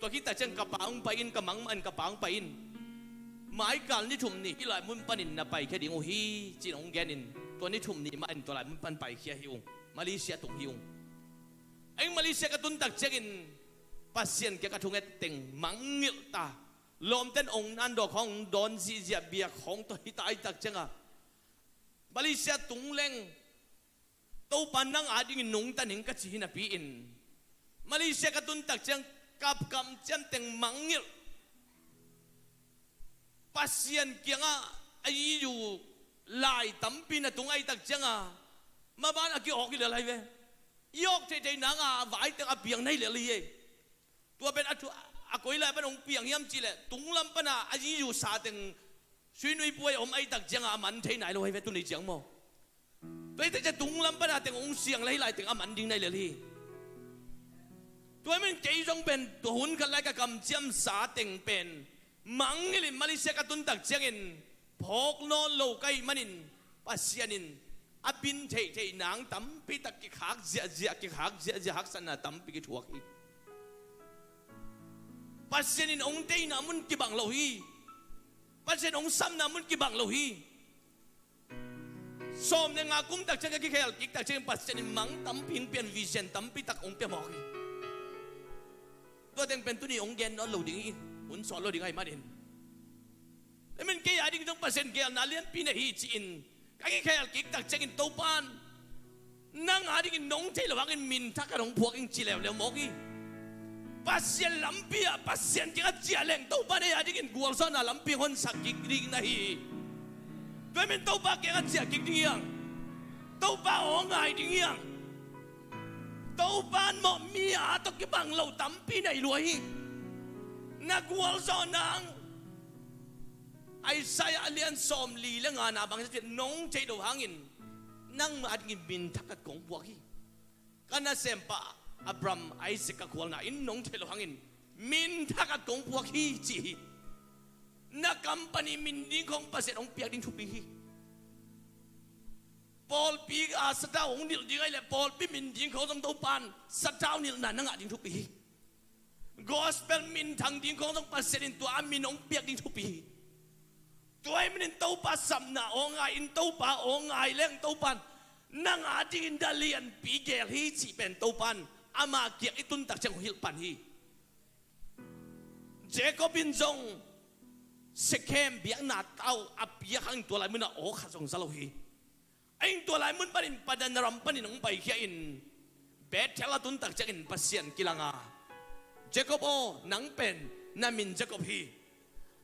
tôi khi tập chân cặp ông bay in cầm mắng anh cặp ông bay in mãi cả ní thùng ní lại muốn pan in na bay cái điện ông hi chín ông gen in ตัวนี้ทุ่มนี่มาอันตัวไหนมันไปเขียหิวมาเลเซียตุงหิวไอ้มาเลเซียกระตุนตักเช็กินปัสเซียนเกี่ยวกับทุ่งเอ็ดติงมังเงลตาลมเต้นองนันดอกของดอนซีเจียเบียของตัวฮิตาอิตักเช็งอะมาเลเซียตุงเล่งตัวปันนังอาดิงนุ่งตันหิงกัจฉินาปีอินมาเลเซียกระตุนตักเช็งกับกำเจมติงมังเงลปัสเซียนเกี่ยงอะไอ้อยู่ลายตั้มปีน่ะตุงไอ้ตักเช็งอะมาบ้านอากิออกกิเลอะไรเว้ยยกเทๆนังอ่ะไหวแต่อาเปียงในเลยเลยตัวเป็นอากุยเลยเป็นองเปียงย้ำจีเลยตุงลำปนะอาจีอยู่สาตึงช่วยหน่วยป่วยอมไอ้ตักจังอ่ะมันเทไหนเราให้เวตุนี่จังมั้งตัวแต่จะตุงลำปนะแต่องเสียงไหลๆแต่อามันดิ้งในเลยตัวมันเกี่ยงเป็นตัวหุ่นกันเลยกับกำเจียมสาตึงเป็นมังเลยมาเลเซียกับตุนตักจังอินพกนอนโลกไอ้มันินปัสยานินอาบินเทๆนางตั้มปีตักกิขากเจียกิขากเจียหักสันน่ะตั้มปีกิถวกอีปัสเซนินองเตยนามุนกิบังโลฮีปัสเซนองซัมนามุนกิบังโลฮีสมเนี่ยงากุมตักเชงกิเคลกิตักเชงปัสเซนินมังตั้มพิงเปลี่ยนวิเชนตั้มปีตักองเปียมอกฮีตัวเต็งเป็นตัวนี้องเกนนอนโลดิ้งอีหุ่นสอนโลดิ้งไอ้มาดินแล้วมันเกี่ยดิ้งต้องปัสเซนเกลนาเลียนปีนฮีจีนกิเคลกิตักเชงตัวปานนั่งหาดิ้งน้องเทลวังอินมินทักกระดงพวกอินจีเลวเลวมอกฮีpasien lampia pasien kita jalan tahu pada ya dikin gua sana lampi hon sakit ding nahi tuh men tahu pak kita sakit ding yang tahu pak ongai ding yang tahu pan mau mia atau kebang lau tampi nahi luahi na gua sana ai saya alian som li lengan abang saya nong cai do hangin nang adingin bintakat kong buahi karena sempa Abraham Isaac kakual na inong telo hangin min takat kong puak hi chi na company min ding kong paset ong piak ding thupi hi Paul pi a satao ong nil ding ai le Paul pi min ding kong tong topan satao nil na nga ding thupi hi gospel min thang ding kong tong paset in tua min ong piak ding thupi hi tuai min tau pa sam na ong ai in tau pa ong ai leng tau pan nang ading dalian pi gel hi chi pen tau pan ama kiak itun tak chang hil pan hi Jacobin zong sekem biak na tau apiak hang tua lai mun na o kha zong zalo hi aing tua lai mun panin padan ram panin ong pai khia in betela tun tak chang in pasien kilanga Jacobo nang pen na min Jacob hi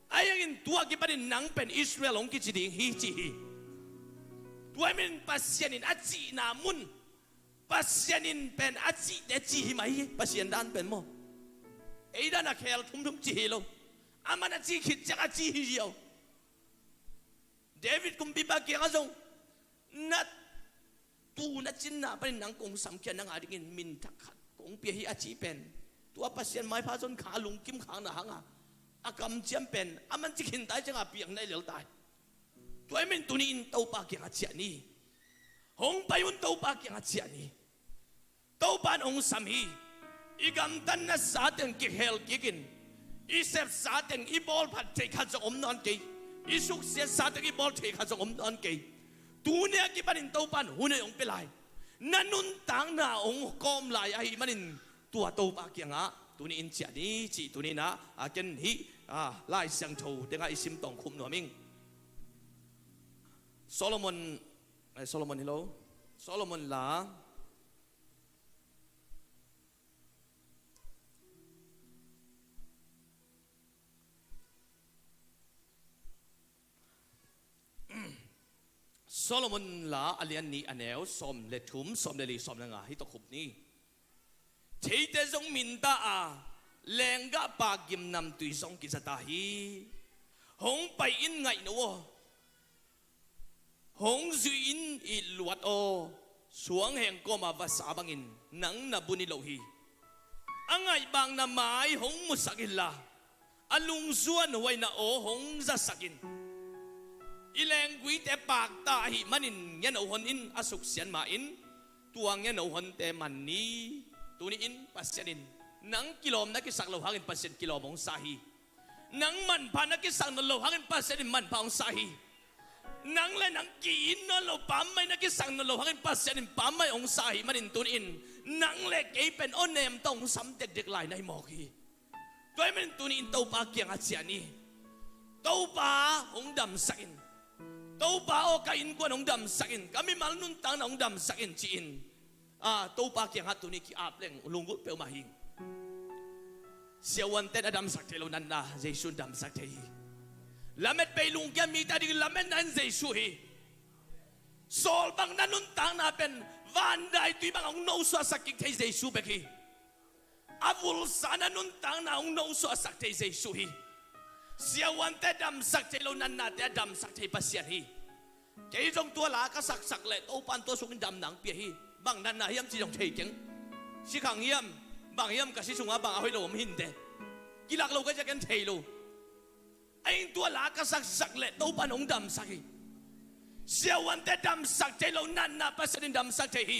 ayang in tua ki panin nang pen Israel ong ki chiding hi chi hi tua min pasien in achi na mun pasienin pen aci de ci mai pasien dan pen mo ei dan a khel thum ci lo amana ci khit cha ci hiyo David kum bi ba ke azong na tu na chin na pen nang kong sam kya nang adingin min takhat kong pi hi aci pen tua pasien mai pha zon kha lung kim khang na hanga akam chiam pen aman ci khin tai changa piang nai lel tai tuai min tu ni in tau pa ke aci ni hong pai un tau pa ke aci ni tau pan ong samhi igam tan na saten ki hel kikin isep saten ibol phat thei kha zo om non ke isuk se saten ibol thei kha zo om non ke tu ne ki panin tau pan hune ong pelai nanun tang na ong kom lai ai manin tua tau pa kianga tu ni in chia ni chi tu ni na a ken hi lai sang tho denga isim tong khum no ming Solomon hello Solomon la Solomon la alian ni anel som le thum som le li som nga hi to khup ni thei te zong min ta a lenga pa gim nam tui song ki sata hi hong pai in ngai no hong zui in i luat o suang heng ko ma va sa bangin nang na buni lo hi angai bang na mai hong musakil la alung suan wai na o hong za sakin ileng gui te pak ta hi manin yan o hon in asuk sian ma in tuang yan o hon te man ni tuni in pasyanin nang kilom na kisak lo hangin pasyan kilomong sahi nang man pa na kisak na lo hangin pasyanin man pa ang sahi nang le nang kiin no lo pamay na kisang no lo hangin pasyanin pamay ong sahi manin tunin nang le kay pen onem tong samtek deklay na imoki toy manin tunin tau pa kyang atsiani tau pa ong dam sakin tau pa o kain ko ong dam sakin kami malnun tang na ong dam sakin chiin tau pa kyang hatuni ki apleng ulungut pe umahing siawan ten adam saktelo nan na Jesus dam saktehi lamet pe lung kya mi ta di lamet nan Jesus hi sol bang nanun tang na pen van dai tu bang ong no so sakik thei Jesus beki avul sana nun tang na ong no so sak thei Jesus hi siawan te dam saktelo nan na te dam saktei pasian hi ke jong tua la ka sak le to pan to sung dam nang pia hi bang nan na hiam chi jong thei keng si khang hiam bang hiam ka si sunga bang ahoi lo min de kilak lo ka ja ken thei lo anh tua lá ka sak le to pan ong dam saki siawan te dam sak te lo nan na pasanin dam sak te hi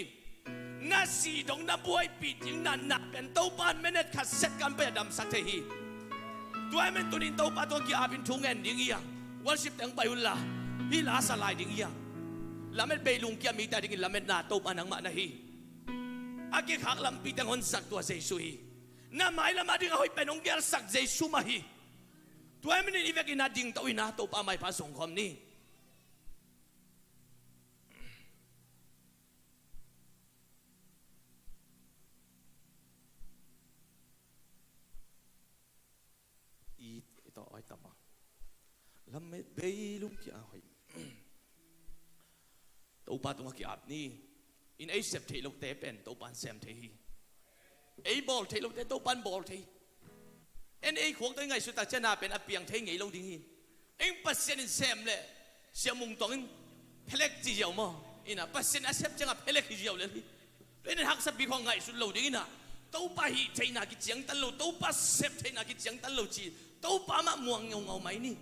na si dong na buai pi ting nan na pen to pan menet kha set kan pe dam sak te hi tuai men tunin to pa to ki apin thungen ding ya worship tang bai ulla hi la sa lai ding ya lamet be lung kia mi ta ding lamet na to pan ang ma na hi aki khak lam pi tang hon sak tua Jesus hi na mai la ma ding hoi pen ong ger sak Jesus ma hi tuai minin ivek ina ding tau ina to pa mai pa song khom ni ito ay tama lamet bay lung kia hoy to pa tung ki ap ni in ai sep thei lok te pen to pan sem thei ai bol thei lok te to pan bol thei en ai khuang tới ngày suy ta chana pen apiang thei ngei lo ding hin anh pasien in sem le siam mung tong in pelek ji yaw mo ina pasien asep changa pelek ji yaw le pen hak sa bi khong ngai su lo ding ina to pa hi thei na ki chiang tan lo to pa sep thei na ki chiang tan lo chi to pa ma muang ngau ngau mai ni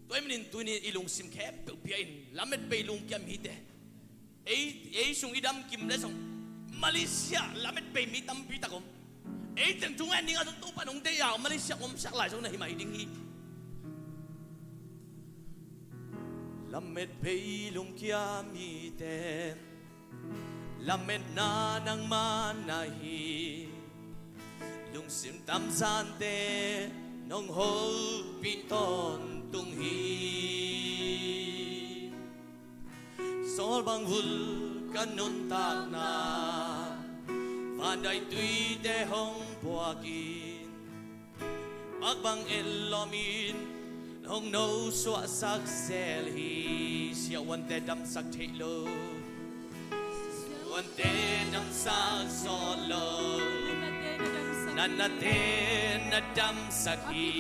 toy min tu ni ilung sim khep pe pia in lamet pe lung kiam hi te ai sung idam kim le song Malaysia lamet pe mi tam pi ta kom ấy chẳng chúng anh đi ở trong pan ông tây ảo Malaysia ông sắc lại trong này mày đinh hi làm mệt bay lung kia mi tên làm mệt na nang ma na hi lung sim tam san te nong ho pi ton tung hi sol bang vul kanon tak na và đại tuy te hong bua kin bác bang elomin hong no so sak sel hi sia wan te dam sak thei lo wan te dam sak so lo nan te na dam sak hi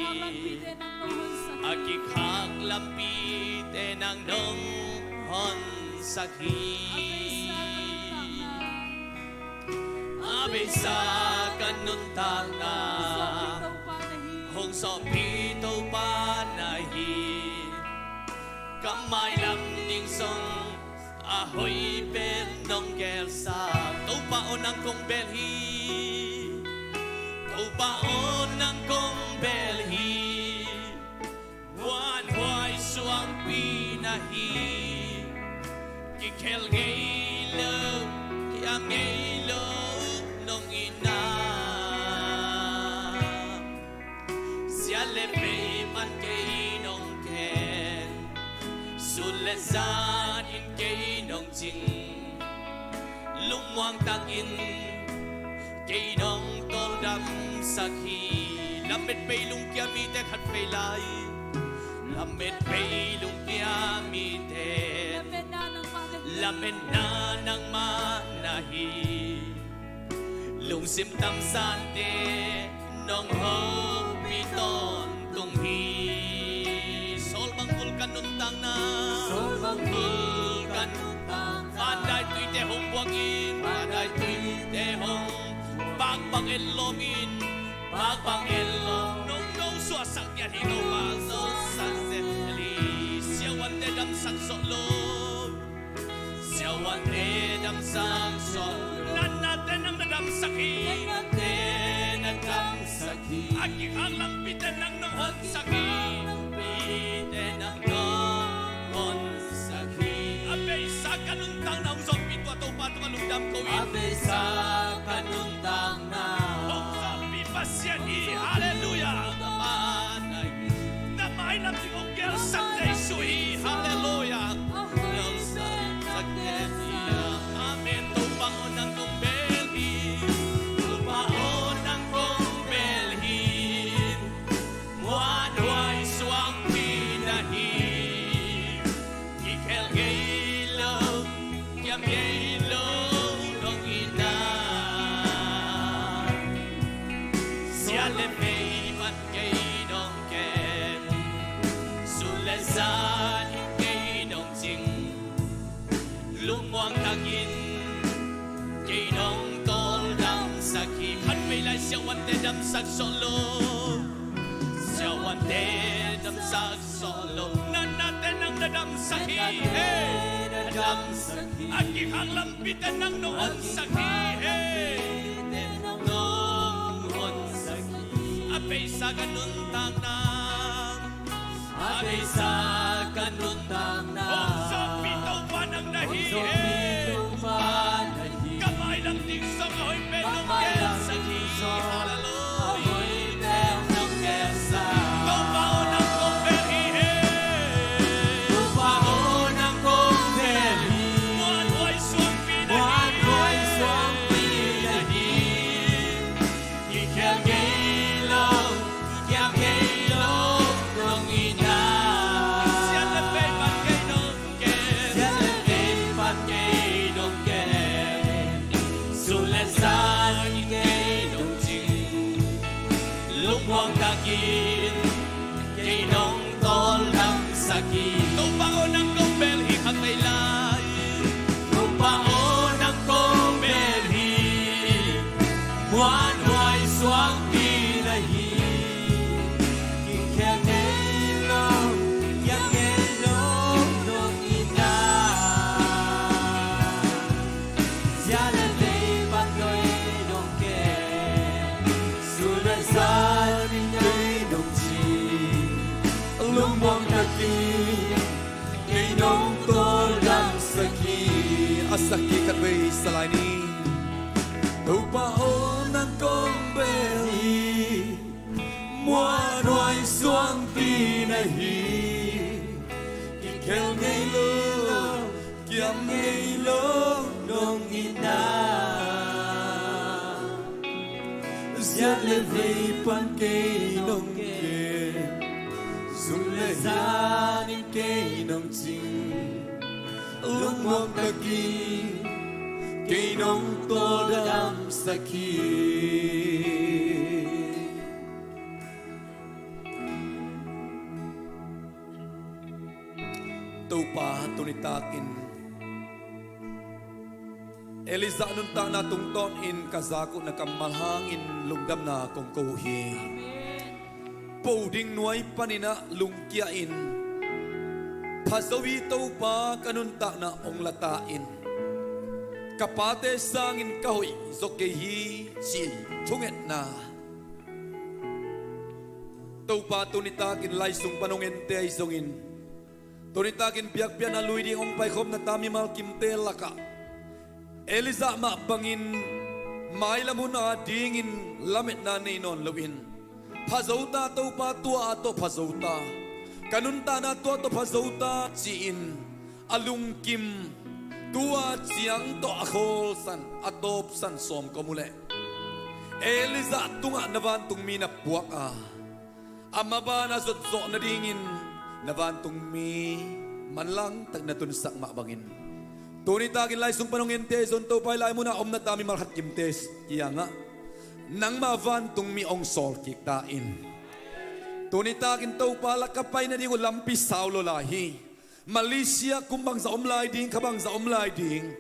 aki khak lampi te nang dong hon sak hi Abisa kanun tanga hong so pi to pa na hi kamai lam ning song ahoy ben nong gel sa to pa onang kong bel hi to pa onang kong bel hi wan hoai suang pi na hi ki kel gei lo yang gei lo nong ina sia le pe man ke nong ken sulle san in ke nong jing lung wang tang in ke nong tol dam sakhi lamet pe lung kia mi te khat pe lai lamet pe lung kia mi te lamet na nang ma na hi lung sim tam san te nong ho pi ton tung hi sol bang kul kanun tang na sol bang kul kanun tang ban dai tui te hong buang in ban dai tui te hong bang bang elomin bang bang elom nong no so sang ya hi no ma so sang se li sia wan te dam sang so lo sia wan te dam sang so nang nadam sakhi nadam sakhi aki halang pite nang nohon sakhi pite nang nohon lệ gian cây đồng chinh lúc ngoan ta nhìn cây đồng to đam sắc khi khát về lại siêuวันเตđam sắc solo siêuวันเตđam sắc solo nana tenang đam sắc khi đam sắc khi aki hang lampi tenang noon sắc khi noon sắc khi ape sa ganun tang na ape sa ganun tang na sa pitaw pa ng nahi kamay lang ting sa ahoy pelong kesa ki ahoy pelong kesa tupao ng kumberi tupao ng kumberi muan hoy suang pinagi ikyang gilong nung ina siya lebay pan kay nung ken siya lebay pan kay nung ken sulat san kay nung ching lúc hoang takin kay nung tol ng sakit tupao ng kumbel hikang may lay tupao ng kumbel muan hoy suang pinahi ikyang gilong nung ina siya lebay pan kay nung ken sulat san kay nung ching lúc hoang takin kay nung tol ng sakit asaki kat bay salay ni tupao ng kumbeli muan hoy suang pinahi ikel ngay lo kiam ngay lo nung ina siya lebay pan kay nung ken sulazanin kay nung ching lumwag naging kay nung todam sakit tupa tunitakin Eliza nun ta na tungton in kazako na kamalhangin lungdam na kong kuhi Poding nuay panina lungkiain Pasawi tupa kanunta na onglatain Kapate sangin kahoy zokehi si tunget na Tupa tunitakin laysung panungente ay zongin Tunitakin biyak-biyak na luwi di ong paykom na tami malkimte laka Eliza makbangin Maila mo na dingin lamit na ninon lawin Pazauta tupa tua ato pazauta Kanunta na tua to pazauta siin Alungkim Tua siang to akol san Atop san som komule Eliza tunga navantung mina puak Amaba na zot-zot na dingin Navantung mi manlang tag natunsak makbangin Tunitagin laysung panungin tezon to pailay mo na na tami malhat kimtes Iya nga Nang mavantung mi ong sol kiktain Tunitagin to pala kapay na di ko lampis saulo lahi Malaysia kumbang sa omlay ding kabang sa omlay ding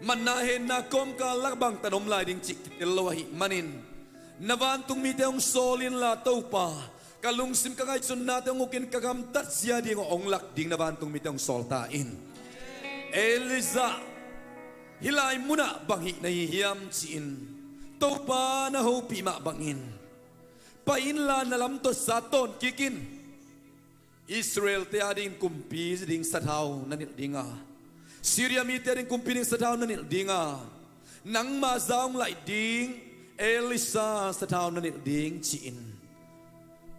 Manahin na kom kalakbang tan omlay ding chikitilawahi manin Navantung mi te ong solin la to pa Kalungsim ka kahit sun natin ang ukin kagamtat siya di ng onglak ding nabantong mitang soltain. Eliza, hilay mo na bangi na hihiyam siin. To pa na hopi mabangin. Painla na lamto sa ton kikin. Israel te ading kumpi ding sataw na nildinga. Syria mi te ading kumpi ding sataw na nildinga. Nang mazaong lai ding Elisa sataw na nilding siin.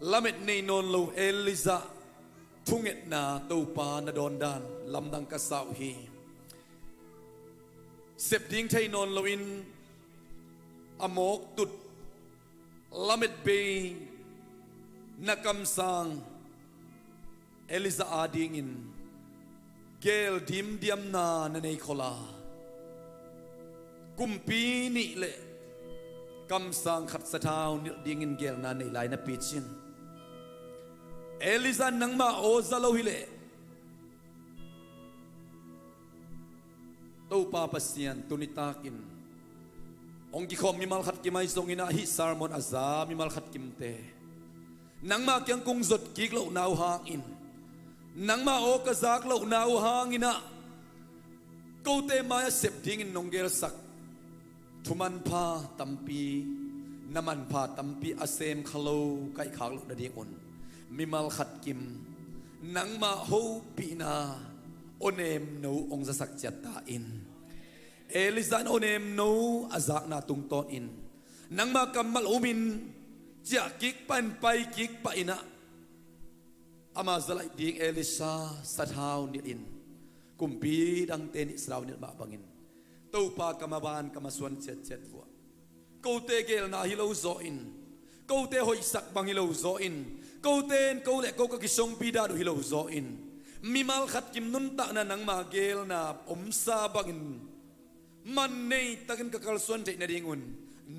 Lamit ni non lo Eliza tungit na tupa na dondan lamdang kasawhi. Sepding tay non lo in amok tut lamit bay nakamsang Eliza adingin gel dim diam na nanay kola kumpi ni le kamsang khat sataw dingin gel na nilay na pitchin Elisa nang ma ozalo hile tau pa pasian tunitakin ong gikom mi malkhat kimai song ina hi sermon azam mi malkhat kimte nang ma kyang kung zot kiklo nau hangin nang ma o kazak lo nau hangina kote maya sepding in nonggel sak tuman pa tampi naman pa tampi asem khalo kai khalo da dingon mimal khat kim nang ma ho pina onem no ong zasak chata in elizan onem no azak na tung ton in nang ma kamal umin chia kik pan pai kik pa ina ama zalai ding elisa sathau ni in kumpi dang ten israu ni ma bangin topa kamaban kamaswan chet chet wa kote gel na hilo zo in kote hoi sak bang hilo zo in koten ko le ko ka kisong pida do hilo zo in mimal khat kim nun ta na nang magel na omsa bangin man nei takin ka kalson te na dingun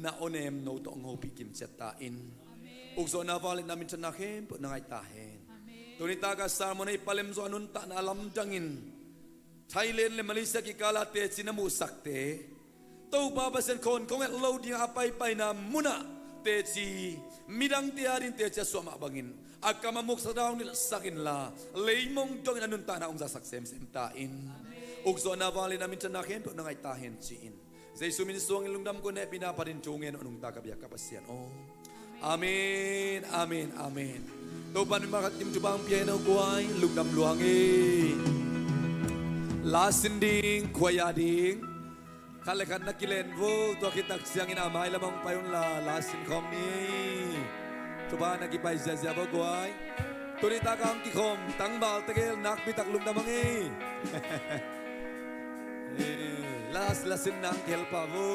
na onem no to ngopi kim cheta in ukso na valin namin sa nakem po nangay tahen tunita ka sermon ay palem zo anun ta na alam dangin Thailand le Malaysia ki kala te sinamu sakte to babasen kon kong et load yang apay pay na muna te si midang tiarin te cha suama bangin akamamuk sa daw nila sakin la leimong dong anun ta na ong sasaksem sem tain ukso na valin namin sa nakem po nangay tahen siin Zay suminsuang ilungdam ko na pinaparin tungen anong tagabiyak kapasyan oh amen amen amen topan makatim tubang piano kuay lungdam luangi lasinding kuayading kalekan nakilen vo to kita siang inamay lamang payon la lasin komni coba nagipay zazya bo kuay turita kang kikom tangbal tegel nakbitak lungdamangi lasin nang kelpa vo